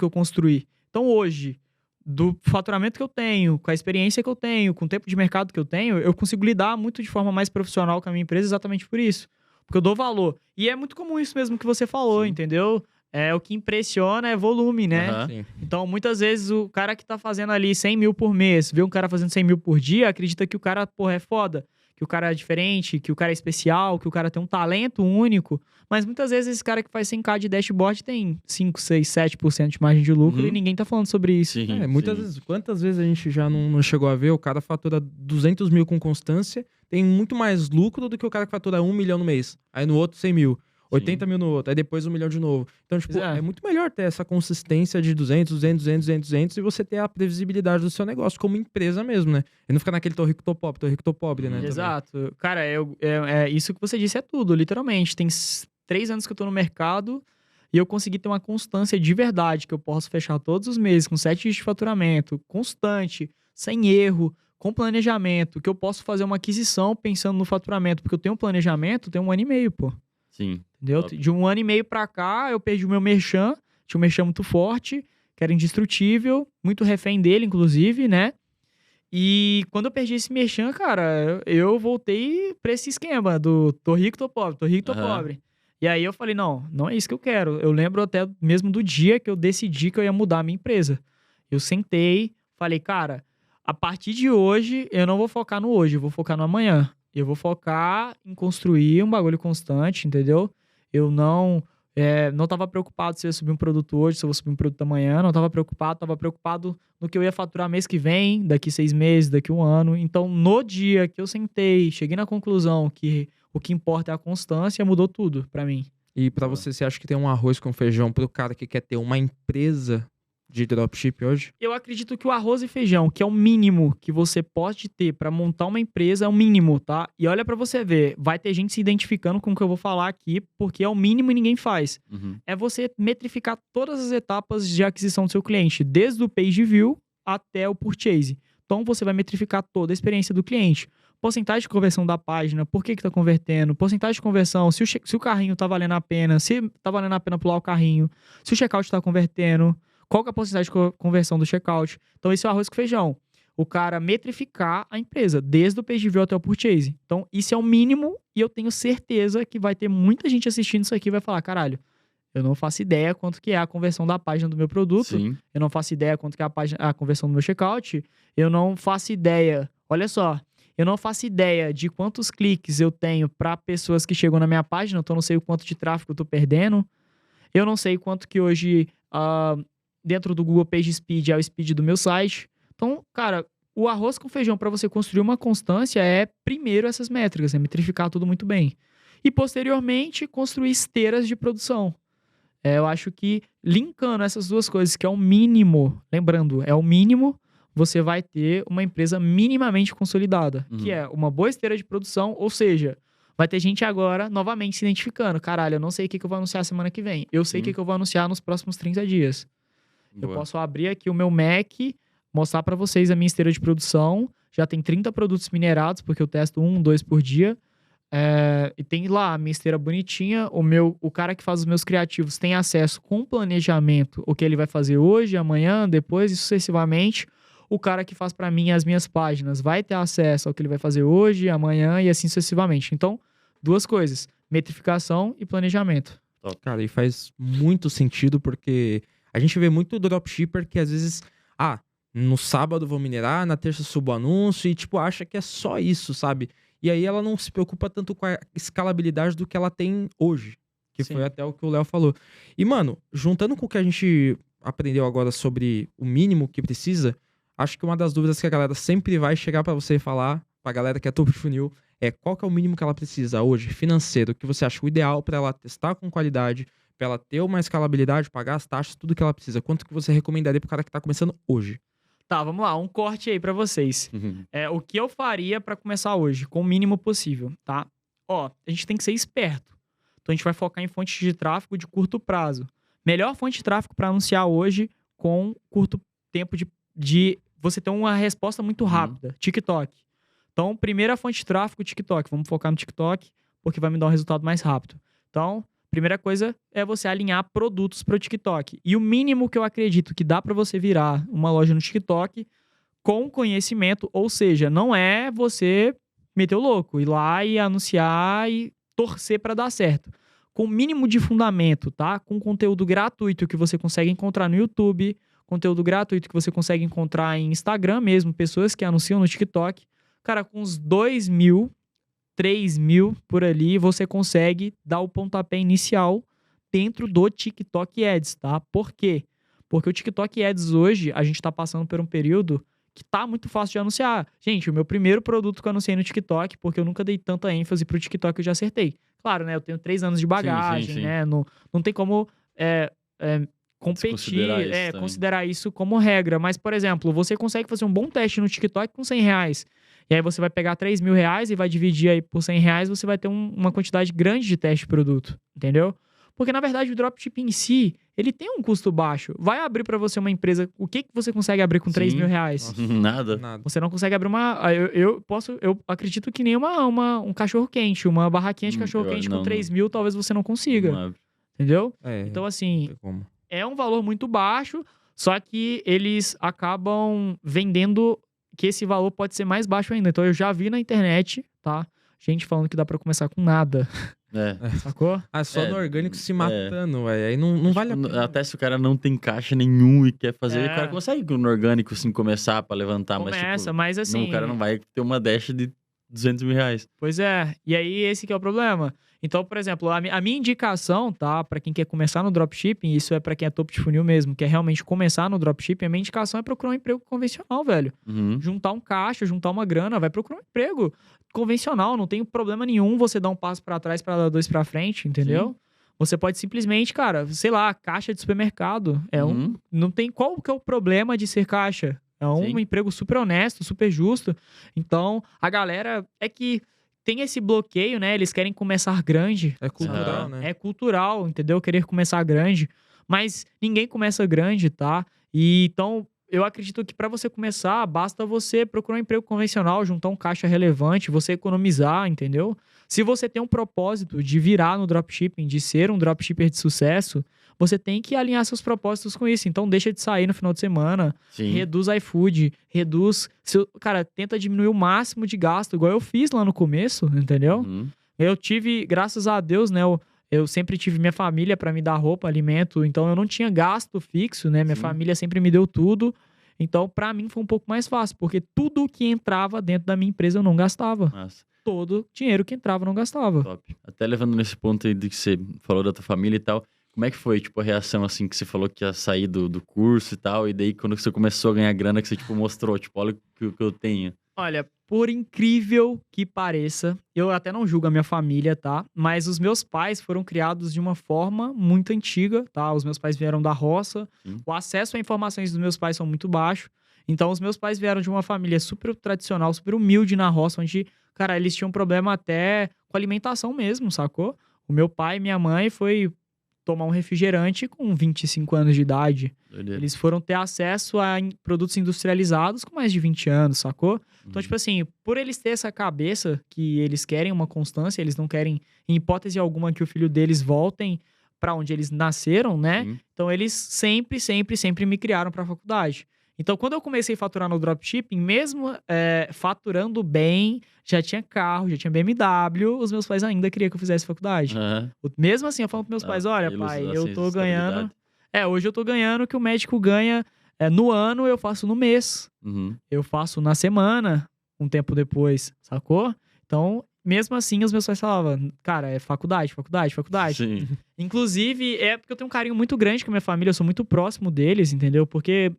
eu construí. Então hoje, do faturamento que eu tenho, com a experiência que eu tenho, com o tempo de mercado que eu tenho, eu consigo lidar muito de forma mais profissional com a minha empresa exatamente por isso. Porque eu dou valor. E é muito comum isso mesmo que você falou, Sim. entendeu? O que impressiona é volume, né? Aham. Sim. Então, muitas vezes, o cara que tá fazendo ali 100 mil por mês, vê um cara fazendo 100 mil por dia, acredita que o cara, porra, é foda, que o cara é diferente, que o cara é especial, que o cara tem um talento único. Mas muitas vezes esse cara que faz 100k de dashboard tem 5, 6, 7% de margem de lucro Uhum. e ninguém tá falando sobre isso. Sim. Muitas sim. vezes, quantas vezes a gente já não chegou a ver, o cara fatura 200 mil com constância, tem muito mais lucro do que o cara que fatura 1 milhão no mês. Aí no outro 100 mil. 80 mil no outro, aí depois 1 milhão de novo. Então, tipo, Pois é. é muito melhor ter essa consistência de 200, 200, 200, 200, 200 e você ter a previsibilidade do seu negócio como empresa mesmo, né? E não ficar naquele tô rico, tô pobre, né? também. Exato. Cara, isso que você disse é tudo, literalmente. Tem 3 anos que eu tô no mercado e eu consegui ter uma constância de verdade, que eu posso fechar todos os meses com 7 dias de faturamento, constante, sem erro, com planejamento, que eu posso fazer uma aquisição pensando no faturamento, porque eu tenho um planejamento, tem 1 ano e meio, pô. Sim. Entendeu? Top. De 1 ano e meio pra cá, eu perdi o meu merchan, tinha um merchan muito forte, que era indestrutível, muito refém dele, inclusive, né? E quando eu perdi esse merchan, cara, eu voltei pra esse esquema do tô rico, tô pobre, tô rico, tô Aham. pobre. E aí eu falei, não é isso que eu quero. Eu lembro até mesmo do dia que eu decidi que eu ia mudar a minha empresa. Eu sentei, falei, cara, a partir de hoje, eu não vou focar no hoje, eu vou focar no amanhã. Eu vou focar em construir um bagulho constante, entendeu? Eu não tava preocupado se eu ia subir um produto hoje, se eu vou subir um produto amanhã. Não tava preocupado no que eu ia faturar mês que vem, daqui 6 meses, daqui 1 ano. Então, no dia que eu sentei, cheguei na conclusão que o que importa é a constância, mudou tudo pra mim. E pra Boa. você acha que tem um arroz com feijão pro cara que quer ter uma empresa de dropship hoje? Eu acredito que o arroz e feijão, que é o mínimo que você pode ter pra montar uma empresa, é o mínimo, tá? E olha pra você ver, vai ter gente se identificando com o que eu vou falar aqui, porque é o mínimo e ninguém faz. Uhum. É você metrificar todas as etapas de aquisição do seu cliente, desde o page view até o purchase. Então você vai metrificar toda a experiência do cliente. Porcentagem de conversão da página, por que tá convertendo, porcentagem de conversão, se o carrinho tá valendo a pena, se tá valendo a pena pular o carrinho, se o checkout tá convertendo, qual que é a porcentagem de conversão do checkout. Então esse é o arroz com feijão. O cara metrificar a empresa, desde o page view até o purchase. Então isso é o mínimo e eu tenho certeza que vai ter muita gente assistindo isso aqui e vai falar, caralho, eu não faço ideia quanto que é a conversão da página do meu produto. Sim. Eu não faço ideia quanto que é a conversão do meu checkout. Eu não faço ideia. Olha só. Eu não faço ideia de quantos cliques eu tenho para pessoas que chegam na minha página. Então, eu não sei o quanto de tráfego eu tô perdendo. Eu não sei quanto que hoje, dentro do Google Page Speed, é o speed do meu site. Então, cara, o arroz com feijão para você construir uma constância é, primeiro, essas métricas. É metrificar tudo muito bem. E, posteriormente, construir esteiras de produção. Eu acho que linkando essas duas coisas, que é o mínimo, lembrando, é o mínimo, você vai ter uma empresa minimamente consolidada, Uhum. que é uma boa esteira de produção, ou seja, vai ter gente agora novamente se identificando. Caralho, eu não sei o que eu vou anunciar semana que vem. Eu sei o Sim. que eu vou anunciar nos próximos 30 dias. Eu Boa. posso abrir aqui o meu Mac, mostrar para vocês a minha esteira de produção. Já tem 30 produtos minerados, porque eu testo 1, 2 por dia. E tem lá a minha esteira bonitinha. O cara que faz os meus criativos tem acesso com planejamento, o que ele vai fazer hoje, amanhã, depois e sucessivamente. O cara que faz para mim as minhas páginas vai ter acesso ao que ele vai fazer hoje, amanhã e assim sucessivamente. Então, duas coisas: metrificação e planejamento. Cara, e faz muito sentido porque a gente vê muito dropshipper que às vezes, no sábado vou minerar, na terça subo o anúncio e, tipo, acha que é só isso, sabe? E aí ela não se preocupa tanto com a escalabilidade do que ela tem hoje, que Sim. foi até o que o Léo falou. E, mano, juntando com o que a gente aprendeu agora sobre o mínimo que precisa, acho que uma das dúvidas que a galera sempre vai chegar pra você falar, pra galera que é top de funil, é qual que é o mínimo que ela precisa hoje, financeiro, que você acha o ideal pra ela testar com qualidade, pra ela ter uma escalabilidade, pagar as taxas, tudo que ela precisa. Quanto que você recomendaria pro cara que tá começando hoje? Tá, vamos lá, um corte aí pra vocês. Uhum. O que eu faria pra começar hoje, com o mínimo possível, tá? Ó, a gente tem que ser esperto. Então a gente vai focar em fontes de tráfego de curto prazo. Melhor fonte de tráfego pra anunciar hoje com curto tempo de você ter uma resposta muito rápida. TikTok. Então, primeira fonte de tráfego, TikTok. Vamos focar no TikTok, porque vai me dar um resultado mais rápido. Então, primeira coisa é você alinhar produtos para o TikTok. E o mínimo que eu acredito que dá para você virar uma loja no TikTok com conhecimento, ou seja, não é você meter o louco, ir lá e anunciar e torcer para dar certo. Com o mínimo de fundamento, tá? Com conteúdo gratuito que você consegue encontrar no YouTube, conteúdo gratuito que você consegue encontrar em Instagram mesmo, pessoas que anunciam no TikTok. Cara, com uns 2.000, 3.000 por ali, você consegue dar o pontapé inicial dentro do TikTok Ads, tá? Por quê? Porque o TikTok Ads hoje, a gente tá passando por um período que tá muito fácil de anunciar. Gente, o meu primeiro produto que eu anunciei no TikTok, porque eu nunca dei tanta ênfase pro TikTok, eu já acertei. Claro, né? Eu tenho 3 anos de bagagem, sim. né? Não tem como competir, considerar isso como regra. Mas, por exemplo, você consegue fazer um bom teste no TikTok com R$100. E aí você vai pegar R$3.000 e vai dividir aí por R$100, você vai ter uma quantidade grande de teste de produto, entendeu? Porque, na verdade, o dropship em si, ele tem um custo baixo. Vai abrir pra você uma empresa, o que você consegue abrir com R$3.000? Nada. Você não consegue abrir uma... Eu acredito que nem um cachorro-quente, uma barraquinha de cachorro-quente com 3.000, talvez você não consiga, Não abre. entendeu? Então, Então, assim, não tem como. é um valor muito baixo, só que eles acabam vendendo que esse valor pode ser mais baixo ainda. Então eu já vi na internet, tá? Gente falando que dá pra começar com nada, sacou? Só no orgânico se matando, velho. Aí não vale a pena. Até se o cara não tem caixa nenhum e quer fazer, É. o cara consegue no orgânico, assim, começar pra levantar. Começa, mas, mas tipo, assim... não, o cara não vai ter uma dash de R$200.000. Pois é, e aí esse que é o problema. Então, por exemplo, a minha indicação, tá? Pra quem quer começar no dropshipping, isso é pra quem é top de funil mesmo, quer realmente começar no dropshipping, a minha indicação é procurar um emprego convencional, velho. Uhum. Juntar um caixa, juntar uma grana, vai procurar um emprego convencional, não tem problema nenhum você dar um passo pra trás pra dar 2 pra frente, entendeu? Sim. Você pode simplesmente, cara, sei lá, caixa de supermercado. Não tem qual que é o problema de ser caixa? É um Sim. emprego super honesto, super justo. Então, a galera é que tem esse bloqueio, né? Eles querem começar grande. É cultural, Aham. né? É cultural, entendeu? Querer começar grande. Mas ninguém começa grande, tá? E então, eu acredito que pra você começar, basta você procurar um emprego convencional, juntar um caixa relevante, você economizar, entendeu? Se você tem um propósito de virar no dropshipping, de ser um dropshipper de sucesso, você tem que alinhar seus propósitos com isso. Então, deixa de sair no final de semana, Sim. reduz iFood, cara, tenta diminuir o máximo de gasto, igual eu fiz lá no começo, entendeu? Uhum. Eu tive, graças a Deus, né? Eu sempre tive minha família pra me dar roupa, alimento, então eu não tinha gasto fixo, né? Minha Sim. família sempre me deu tudo. Então, pra mim, foi um pouco mais fácil, porque tudo que entrava dentro da minha empresa eu não gastava. Massa. Todo dinheiro que entrava eu não gastava. Top. Até levando nesse ponto aí de que você falou da tua família e tal, como é que foi, tipo, a reação, assim, que você falou que ia sair do curso e tal, e daí quando você começou a ganhar grana, que você, tipo, mostrou, tipo, olha o que eu tenho. Olha, por incrível que pareça, eu até não julgo a minha família, tá? Mas os meus pais foram criados de uma forma muito antiga, tá? Os meus pais vieram da roça, Sim. o acesso a informações dos meus pais são muito baixo. Então, os meus pais vieram de uma família super tradicional, super humilde na roça, onde, cara, eles tinham problema até com alimentação mesmo, sacou? O meu pai e minha mãe foi tomar um refrigerante com 25 anos de idade. Doideira. Eles foram ter acesso a produtos industrializados com mais de 20 anos, sacou? Então, tipo assim, por eles terem essa cabeça que eles querem uma constância, eles não querem, em hipótese alguma, que o filho deles voltem pra onde eles nasceram, né? Sim. Então, eles sempre me criaram pra faculdade. Então, quando eu comecei a faturar no dropshipping, mesmo faturando bem, já tinha carro, já tinha BMW, os meus pais ainda queriam que eu fizesse faculdade. Aham. Mesmo assim, eu falo pros meus pais, olha, Aquilo, pai, assim, eu tô ganhando... estabilidade. hoje eu tô ganhando o que o médico ganha no ano, eu faço no mês. Uhum. Eu faço na semana, um tempo depois, sacou? Então, mesmo assim, os meus pais falavam, cara, é faculdade. Sim. Inclusive, é porque eu tenho um carinho muito grande com a minha família, eu sou muito próximo deles, entendeu? Porque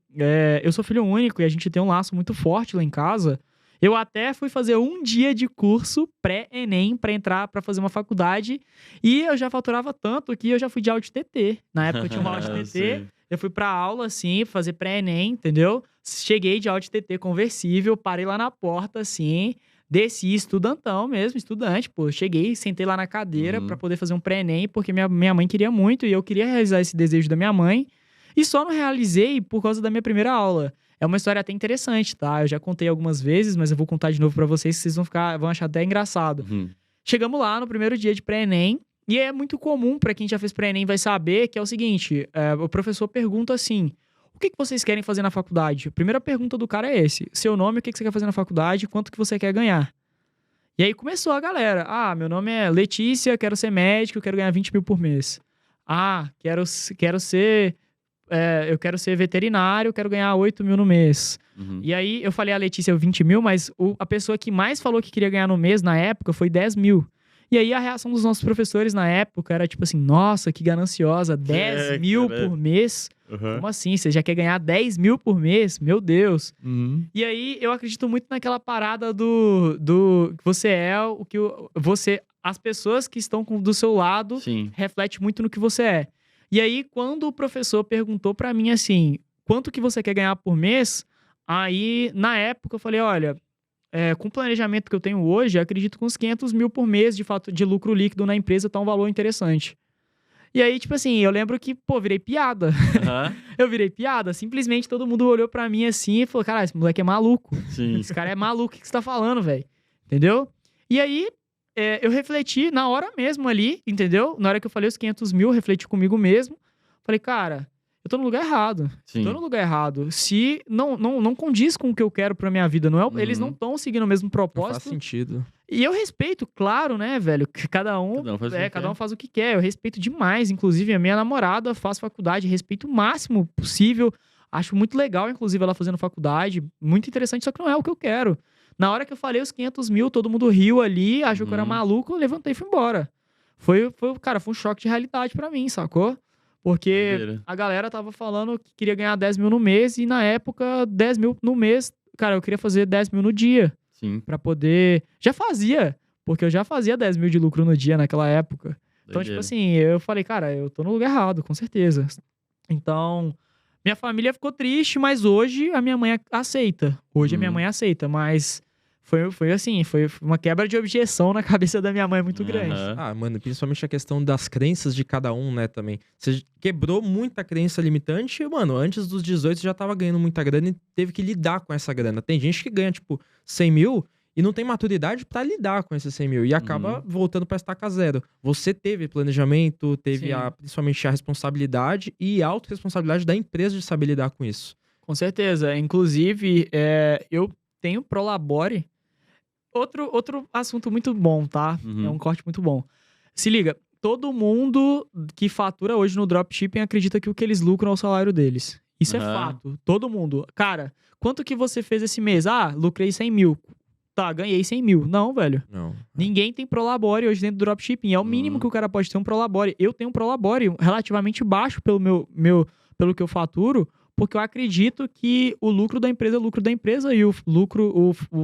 eu sou filho único e a gente tem um laço muito forte lá em casa. Eu até fui fazer um dia de curso pré-ENEM pra entrar pra fazer uma faculdade e eu já faturava tanto que eu já fui de Audi TT. Na época eu tinha uma Audi TT, Sim. eu fui pra aula, assim, fazer pré-ENEM, entendeu? Cheguei de Audi TT conversível, parei lá na porta, assim, desci, estudantão mesmo, estudante, pô. Cheguei, sentei lá na cadeira pra poder fazer um pré-ENEM, porque minha mãe queria muito e eu queria realizar esse desejo da minha mãe. E só não realizei por causa da minha primeira aula. É uma história até interessante, tá? Eu já contei algumas vezes, mas eu vou contar de novo pra vocês, que vocês vão achar até engraçado. Uhum. Chegamos lá no primeiro dia de pré-ENEM, e é muito comum, pra quem já fez pré-ENEM vai saber, que é o seguinte, o professor pergunta assim, o que vocês querem fazer na faculdade? A primeira pergunta do cara é esse, seu nome, o que você quer fazer na faculdade, quanto que você quer ganhar? E aí começou a galera, meu nome é Letícia, quero ser médico, quero ganhar 20 mil por mês. Eu quero ser veterinário, quero ganhar 8 mil no mês. Uhum. E aí, eu falei a Letícia 20 mil, mas a pessoa que mais falou que queria ganhar no mês, na época, foi 10 mil. E aí, a reação dos nossos professores na época era tipo assim, nossa, que gananciosa, 10 mil cara. por mês? Uhum. Como assim? Você já quer ganhar 10 mil por mês? Meu Deus. Uhum. E aí, eu acredito muito naquela parada do que você é, o que as pessoas que estão do seu lado Sim. reflete muito no que você é. E aí, quando o professor perguntou pra mim assim, quanto que você quer ganhar por mês? Aí, na época, eu falei, olha, com o planejamento que eu tenho hoje, eu acredito que uns 500 mil por mês de lucro líquido na empresa tá um valor interessante. E aí, tipo assim, eu lembro que, virei piada. Uhum. Eu virei piada. Simplesmente todo mundo olhou pra mim assim e falou, cara, esse moleque é maluco. Sim. Esse cara é maluco, o que você tá falando, velho? Entendeu? E aí, eu refleti na hora mesmo ali, entendeu? Na hora que eu falei os 500 mil, eu refleti comigo mesmo. Falei, cara, eu tô no lugar errado. Sim. Tô no lugar errado. Se não condiz com o que eu quero pra minha vida, não é? Eles não estão seguindo o mesmo Não propósito. faz sentido. E eu respeito, claro, né, velho? Que cada um faz o que quer. Eu respeito demais. Inclusive, a minha namorada faz faculdade, respeito o máximo possível. Acho muito legal, inclusive, ela fazendo faculdade. Muito interessante, só que não é o que eu quero. Na hora que eu falei os 500 mil, todo mundo riu ali, achou que eu era maluco, eu levantei e fui embora. Foi um choque de realidade pra mim, sacou? Porque Doideira. a galera tava falando que queria ganhar 10 mil no mês, e na época, 10 mil no mês, cara, eu queria fazer 10 mil no dia. Sim. Pra poder... Já fazia, porque eu já fazia 10 mil de lucro no dia naquela época. Então, tipo Doideira. assim, eu falei, cara, eu tô no lugar errado, com certeza. Então, minha família ficou triste, mas hoje a minha mãe aceita. Hoje a minha mãe aceita, mas foi assim, foi uma quebra de objeção na cabeça da minha mãe muito grande. Aham. Mano, principalmente a questão das crenças de cada um, né, também. Você quebrou muita crença limitante, e, mano, antes dos 18 você já tava ganhando muita grana e teve que lidar com essa grana. Tem gente que ganha, tipo, 100 mil e não tem maturidade pra lidar com esses 100 mil e acaba voltando pra estaca zero. Você teve planejamento, teve Sim. principalmente a responsabilidade e a autorresponsabilidade da empresa de saber lidar com isso. Com certeza. Inclusive, eu tenho Prolabore. Outro assunto muito bom, tá? É um corte muito bom. Se liga, todo mundo que fatura hoje no dropshipping acredita que o que eles lucram é o salário deles. Isso é fato. Todo mundo. Cara, quanto que você fez esse mês? Lucrei 100 mil. Tá, ganhei 100 mil. Não, velho. Não. Ninguém tem Prolabore hoje dentro do dropshipping. É o mínimo que o cara pode ter um Prolabore. Eu tenho um Prolabore relativamente baixo pelo que eu faturo, porque eu acredito que o lucro da empresa é o lucro da empresa e o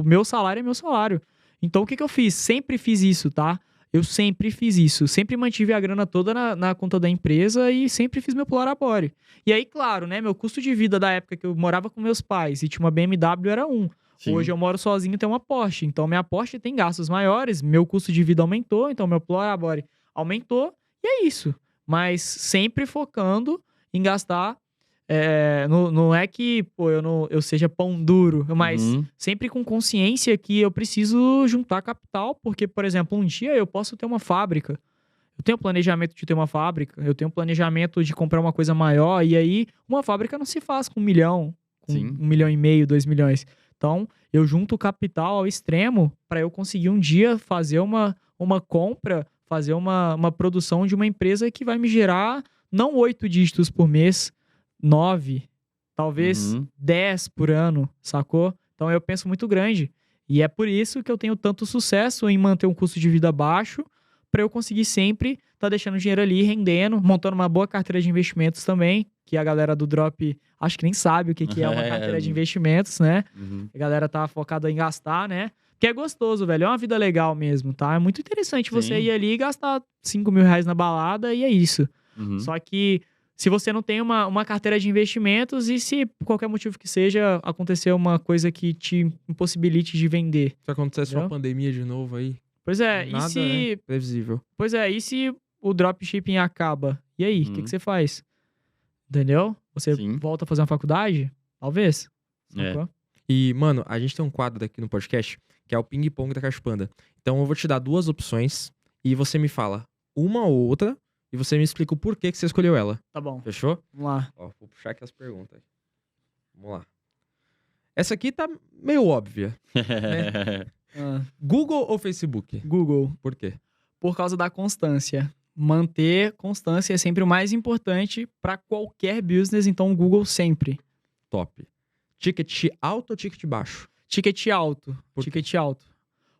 meu salário é meu salário. Então, o que eu fiz? Sempre fiz isso, tá? Eu sempre fiz isso. Sempre mantive a grana toda na conta da empresa e sempre fiz meu Plurabore. E aí, claro, né? Meu custo de vida da época que eu morava com meus pais e tinha uma BMW era Sim. Hoje eu moro sozinho e tenho uma Porsche. Então, minha Porsche tem gastos maiores, meu custo de vida aumentou, então meu Plurabore aumentou. E é isso. Mas sempre focando em gastar. Não é que pô, eu seja pão duro, mas Uhum. sempre com consciência que eu preciso juntar capital, porque, por exemplo, um dia eu posso ter uma fábrica. Eu tenho planejamento de ter uma fábrica, eu tenho planejamento de comprar uma coisa maior, e aí uma fábrica não se faz com 1 milhão, com Sim. 1,5 milhão, 2 milhões. Então, eu junto o capital ao extremo para eu conseguir um dia fazer uma compra, fazer uma produção de uma empresa que vai me gerar não 8 dígitos por mês, 9, talvez Uhum. 10 por ano, sacou? Então eu penso muito grande. E é por isso que eu tenho tanto sucesso em manter um custo de vida baixo, para eu conseguir sempre tá deixando dinheiro ali rendendo, montando uma boa carteira de investimentos também, que a galera do Drop acho que nem sabe o que é uma carteira de investimentos, né? Uhum. A galera tá focada em gastar, né? Que é gostoso, velho. É uma vida legal mesmo, tá? É muito interessante você Sim. ir ali e gastar 5 mil reais na balada e é isso. Uhum. Só que se você não tem uma carteira de investimentos e se por qualquer motivo que seja acontecer uma coisa que te impossibilite de vender. Se acontecesse uma Entendeu? pandemia de novo aí, Pois é, nada, e se. né? Previsível. Pois é, e se o dropshipping acaba? E aí, o que Uhum. você faz? Entendeu? Você Sim. volta a fazer uma faculdade? Talvez. É. Sacou? E, mano, a gente tem um quadro aqui no podcast que é o ping-pong da Caixa Panda. Então eu vou te dar 2 opções e você me fala uma ou outra e você me explica o porquê que você escolheu ela. Tá bom, Fechou? vamos lá. Ó, vou puxar aqui as perguntas. Vamos lá. Essa aqui tá meio óbvia. Google ou Facebook? Google, Por quê? por causa da constância. Manter constância é sempre o mais importante para qualquer business, então o Google sempre. Top. Ticket alto ou ticket baixo? Ticket alto. Por quê? Ticket alto.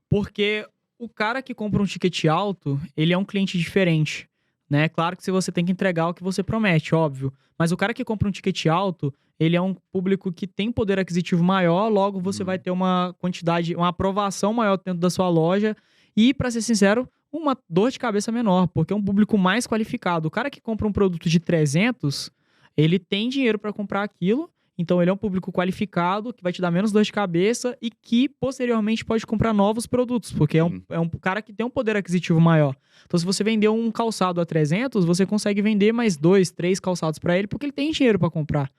Porque o cara que compra um ticket alto, ele é um cliente diferente, né? Claro que você tem que entregar o que você promete, óbvio. Mas o cara que compra um ticket alto, ele é um público que tem poder aquisitivo maior, logo você vai ter uma quantidade, uma aprovação maior dentro da sua loja e, para ser sincero, uma dor de cabeça menor, porque é um público mais qualificado. O cara que compra um produto de 300, ele tem dinheiro para comprar aquilo. Então, ele é um público qualificado, que vai te dar menos dor de cabeça e que, posteriormente, pode comprar novos produtos, porque é um cara que tem um poder aquisitivo maior. Então, se você vender um calçado a 300, você consegue vender mais 2, 3 calçados para ele, porque ele tem dinheiro para comprar.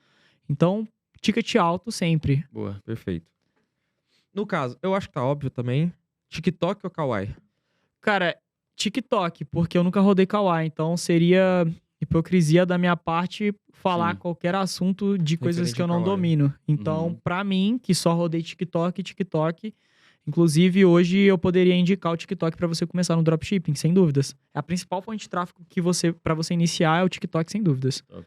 Então, ticket alto sempre. Boa. Perfeito. No caso, eu acho que tá óbvio também. TikTok ou Kawaii? Cara, TikTok, porque eu nunca rodei Kawaii, então seria hipocrisia da minha parte falar Sim. qualquer assunto de coisas Referente que eu a não Kawaii. domino. Então, Uhum. pra mim, que só rodei TikTok, inclusive hoje eu poderia indicar o TikTok pra você começar no dropshipping, sem dúvidas. A principal fonte de tráfego que para você iniciar é o TikTok, sem dúvidas. Top.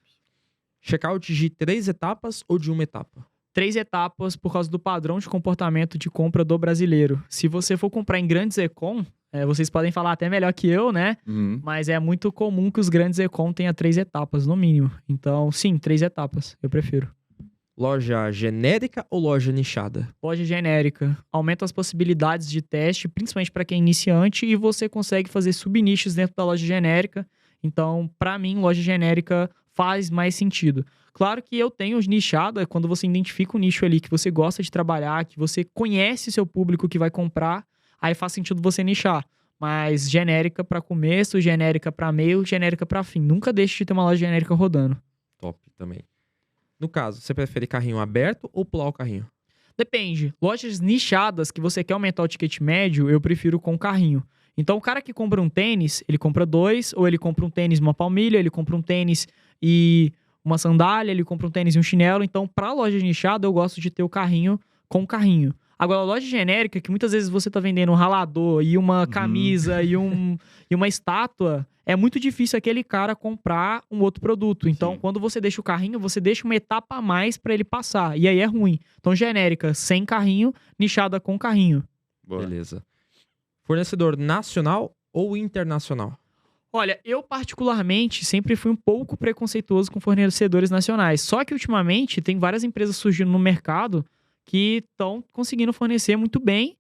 Checkout de 3 etapas ou de 1 etapa? 3 etapas por causa do padrão de comportamento de compra do brasileiro. Se você for comprar em grandes e-com, vocês podem falar até melhor que eu, né? Uhum. Mas é muito comum que os grandes e-com tenham 3 etapas, no mínimo. Então, sim, 3 etapas. Eu prefiro. Loja genérica ou loja nichada? Loja genérica. Aumenta as possibilidades de teste, principalmente para quem é iniciante, e você consegue fazer subnichos dentro da loja genérica. Então, para mim, loja genérica faz mais sentido. Claro que eu tenho nichado, é quando você identifica um nicho ali que você gosta de trabalhar, que você conhece seu público que vai comprar, aí faz sentido você nichar. Mas genérica para começo, genérica para meio, genérica para fim. Nunca deixe de ter uma loja genérica rodando. Top também. No caso, você prefere carrinho aberto ou pular o carrinho? Depende. Lojas nichadas que você quer aumentar o ticket médio, eu prefiro com carrinho. Então, o cara que compra um tênis, ele compra 2, ou ele compra um tênis e uma palmilha, ele compra um tênis e uma sandália, ele compra um tênis e um chinelo. Então, pra loja nichada, eu gosto de ter o carrinho com carrinho. Agora, a loja genérica, que muitas vezes você tá vendendo um ralador e uma camisa e uma estátua, é muito difícil aquele cara comprar um outro produto. Então, Sim. quando você deixa o carrinho, você deixa uma etapa a mais pra ele passar. E aí é ruim. Então, genérica sem carrinho, nichada com carrinho. Boa. Beleza. Fornecedor nacional ou internacional? Olha, eu particularmente sempre fui um pouco preconceituoso com fornecedores nacionais. Só que ultimamente tem várias empresas surgindo no mercado que estão conseguindo fornecer muito bem,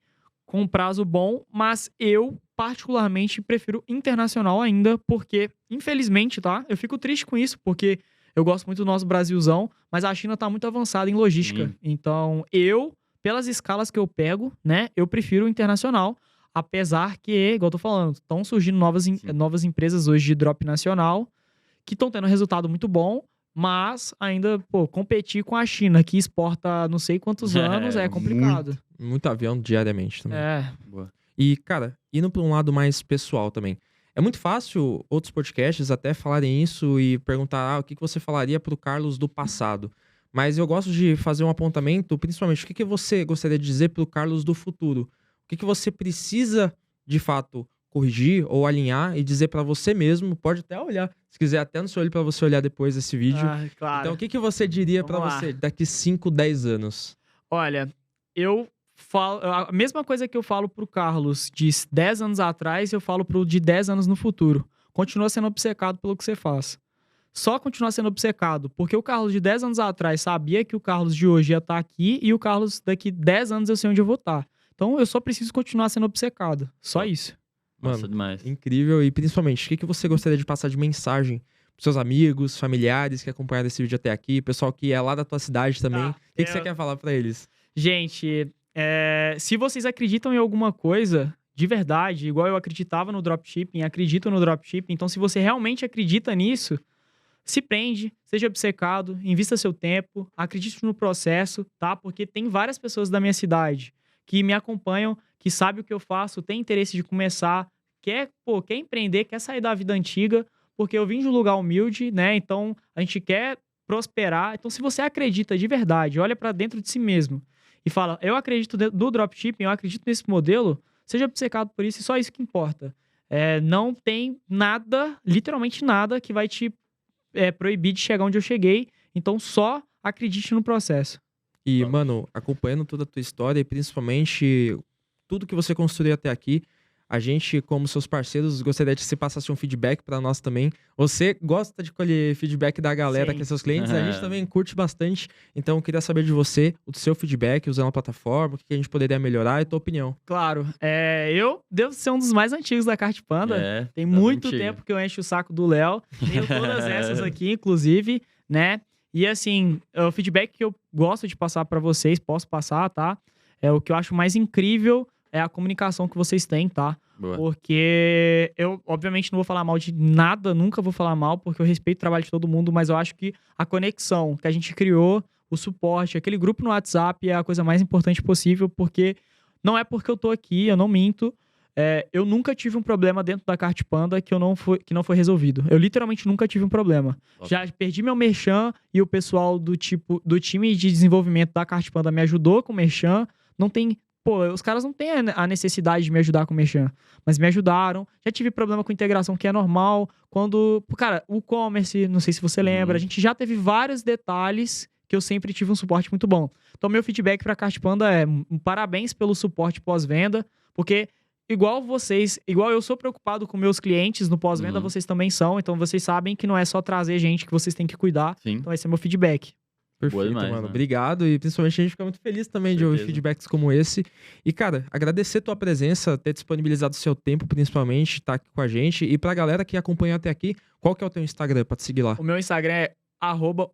com um prazo bom, mas eu particularmente prefiro internacional ainda, porque, infelizmente, tá? Eu fico triste com isso, porque eu gosto muito do nosso Brasilzão, mas a China tá muito avançada em logística. Sim. Então, pelas escalas que eu pego, né, eu prefiro o internacional, apesar que, igual eu tô falando, estão surgindo novas empresas hoje de drop nacional que estão tendo resultado muito bom, mas ainda, pô, competir com a China, que exporta não sei quantos anos, é complicado. Muito avião diariamente também. Boa. E, cara, indo pra um lado mais pessoal também. É muito fácil outros podcasts até falarem isso e perguntar o que você falaria pro Carlos do passado. Mas eu gosto de fazer um apontamento, principalmente, o que você gostaria de dizer pro Carlos do futuro? O que você precisa, de fato, corrigir ou alinhar e dizer pra você mesmo? Pode até olhar, se quiser até no seu olho pra você olhar depois desse vídeo. Claro. Então, o que você diria pra Vamos lá. você daqui 5, 10 anos? Olha, eu falo a mesma coisa que eu falo pro Carlos de 10 anos atrás, eu falo pro de 10 anos no futuro. Continua sendo obcecado pelo que você faz. Só continuar sendo obcecado, porque o Carlos de 10 anos atrás sabia que o Carlos de hoje ia estar aqui e o Carlos daqui 10 anos eu sei onde eu vou estar. Então eu só preciso continuar sendo obcecado. Só isso. Nossa, Mano, demais. Incrível. E principalmente, o que você gostaria de passar de mensagem pros seus amigos, familiares que acompanharam esse vídeo até aqui, pessoal que é lá da tua cidade também? Tá, O que você quer falar pra eles? Gente, se vocês acreditam em alguma coisa de verdade, igual eu acreditava no dropshipping, acredito no dropshipping, então se você realmente acredita nisso, se prende, seja obcecado, invista seu tempo, acredite no processo, tá? Porque tem várias pessoas da minha cidade que me acompanham, que sabem o que eu faço, tem interesse de começar, quer empreender, quer sair da vida antiga, porque eu vim de um lugar humilde, né? Então a gente quer prosperar. Então, se você acredita de verdade, olha pra dentro de si mesmo e fala, eu acredito no dropshipping, eu acredito nesse modelo, seja obcecado por isso e só isso que importa. Não tem nada, literalmente nada, que vai te proibir de chegar onde eu cheguei. Então, só acredite no processo. E, mano, acompanhando toda a tua história e principalmente tudo que você construiu até aqui, a gente, como seus parceiros, gostaria de que você passasse um feedback pra nós também. Você gosta de colher feedback da galera, Sim. que é seus clientes, a gente também curte bastante. Então, eu queria saber de você, o seu feedback, usando a plataforma, o que a gente poderia melhorar e a tua opinião. Claro, eu devo ser um dos mais antigos da Kart Panda. Tem das muito antigas. tempo que eu encho o saco do Léo. Tenho todas essas aqui, inclusive, né? E assim, o feedback que eu gosto de passar pra vocês, posso passar, tá? O que eu acho mais incrível é a comunicação que vocês têm, tá? Boa. Porque eu, obviamente, não vou falar mal de nada, nunca vou falar mal, porque eu respeito o trabalho de todo mundo, mas eu acho que a conexão que a gente criou, o suporte, aquele grupo no WhatsApp é a coisa mais importante possível, porque não é porque eu tô aqui, eu não minto, eu nunca tive um problema dentro da Kart Panda que não foi resolvido. Eu literalmente nunca tive um problema. Top. Já perdi meu merchan e o pessoal do time de desenvolvimento da Kart Panda me ajudou com o merchan. Não tem... Pô, os caras não têm a necessidade de me ajudar com o merchan, mas me ajudaram. Já tive problema com integração, que é normal. Quando... Cara, o e-commerce, não sei se você lembra, a gente já teve vários detalhes que eu sempre tive um suporte muito bom. Então, meu feedback pra Kart Panda é parabéns pelo suporte pós-venda, porque igual eu sou preocupado com meus clientes no pós-venda, vocês também são. Então, vocês sabem que não é só trazer gente que vocês têm que cuidar. Sim. Então, esse é meu feedback. Perfeito, demais, mano. né? Obrigado. E principalmente a gente fica muito feliz também de ouvir Certeza. feedbacks como esse. E, cara, agradecer tua presença, ter disponibilizado o seu tempo, principalmente, tá aqui com a gente. E pra galera que acompanhou até aqui, qual que é o teu Instagram pra te seguir lá? O meu Instagram é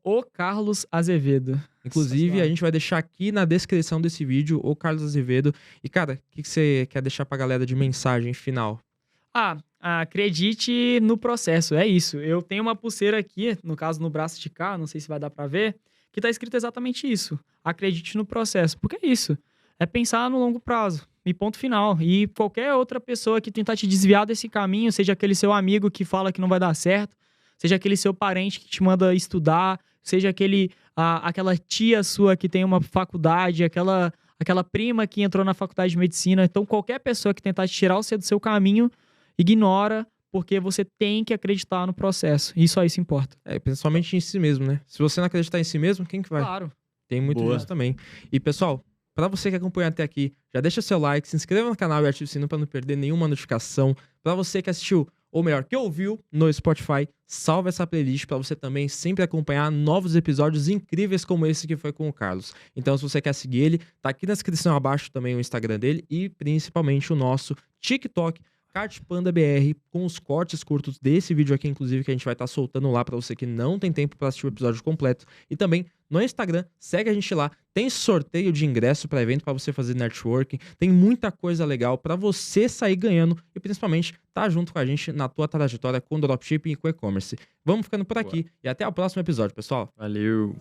@ocarlosazevedo. Inclusive, a gente vai deixar aqui na descrição desse vídeo o Carlos Azevedo. E, cara, o que você quer deixar pra galera de mensagem final? Acredite no processo, é isso. Eu tenho uma pulseira aqui, no caso no braço de cá, não sei se vai dar pra ver, que tá escrito exatamente isso. Acredite no processo. Porque é isso. É pensar no longo prazo. E ponto final. E qualquer outra pessoa que tentar te desviar desse caminho, seja aquele seu amigo que fala que não vai dar certo, seja aquele seu parente que te manda estudar, seja aquela tia sua que tem uma faculdade, aquela prima que entrou na faculdade de medicina. Então, qualquer pessoa que tentar te tirar você do seu caminho, ignora, porque você tem que acreditar no processo. E só isso importa. Principalmente em si mesmo, né? Se você não acreditar em si mesmo, quem que vai? Claro. Tem muito Boa. disso também. E, pessoal, pra você que acompanhou até aqui, já deixa seu like, se inscreva no canal e ative o sino pra não perder nenhuma notificação. Pra você que assistiu, ou melhor, que ouviu no Spotify, salva essa playlist pra você também sempre acompanhar novos episódios incríveis como esse que foi com o Carlos. Então, se você quer seguir ele, tá aqui na descrição abaixo também o Instagram dele e principalmente o nosso TikTok. Kart Panda BR, com os cortes curtos desse vídeo aqui, inclusive, que a gente vai estar soltando lá pra você que não tem tempo pra assistir o episódio completo. E também no Instagram, segue a gente lá. Tem sorteio de ingresso para evento para você fazer networking. Tem muita coisa legal para você sair ganhando e principalmente tá junto com a gente na tua trajetória com dropshipping e com e-commerce. Vamos ficando por aqui e até o próximo episódio, pessoal. Valeu!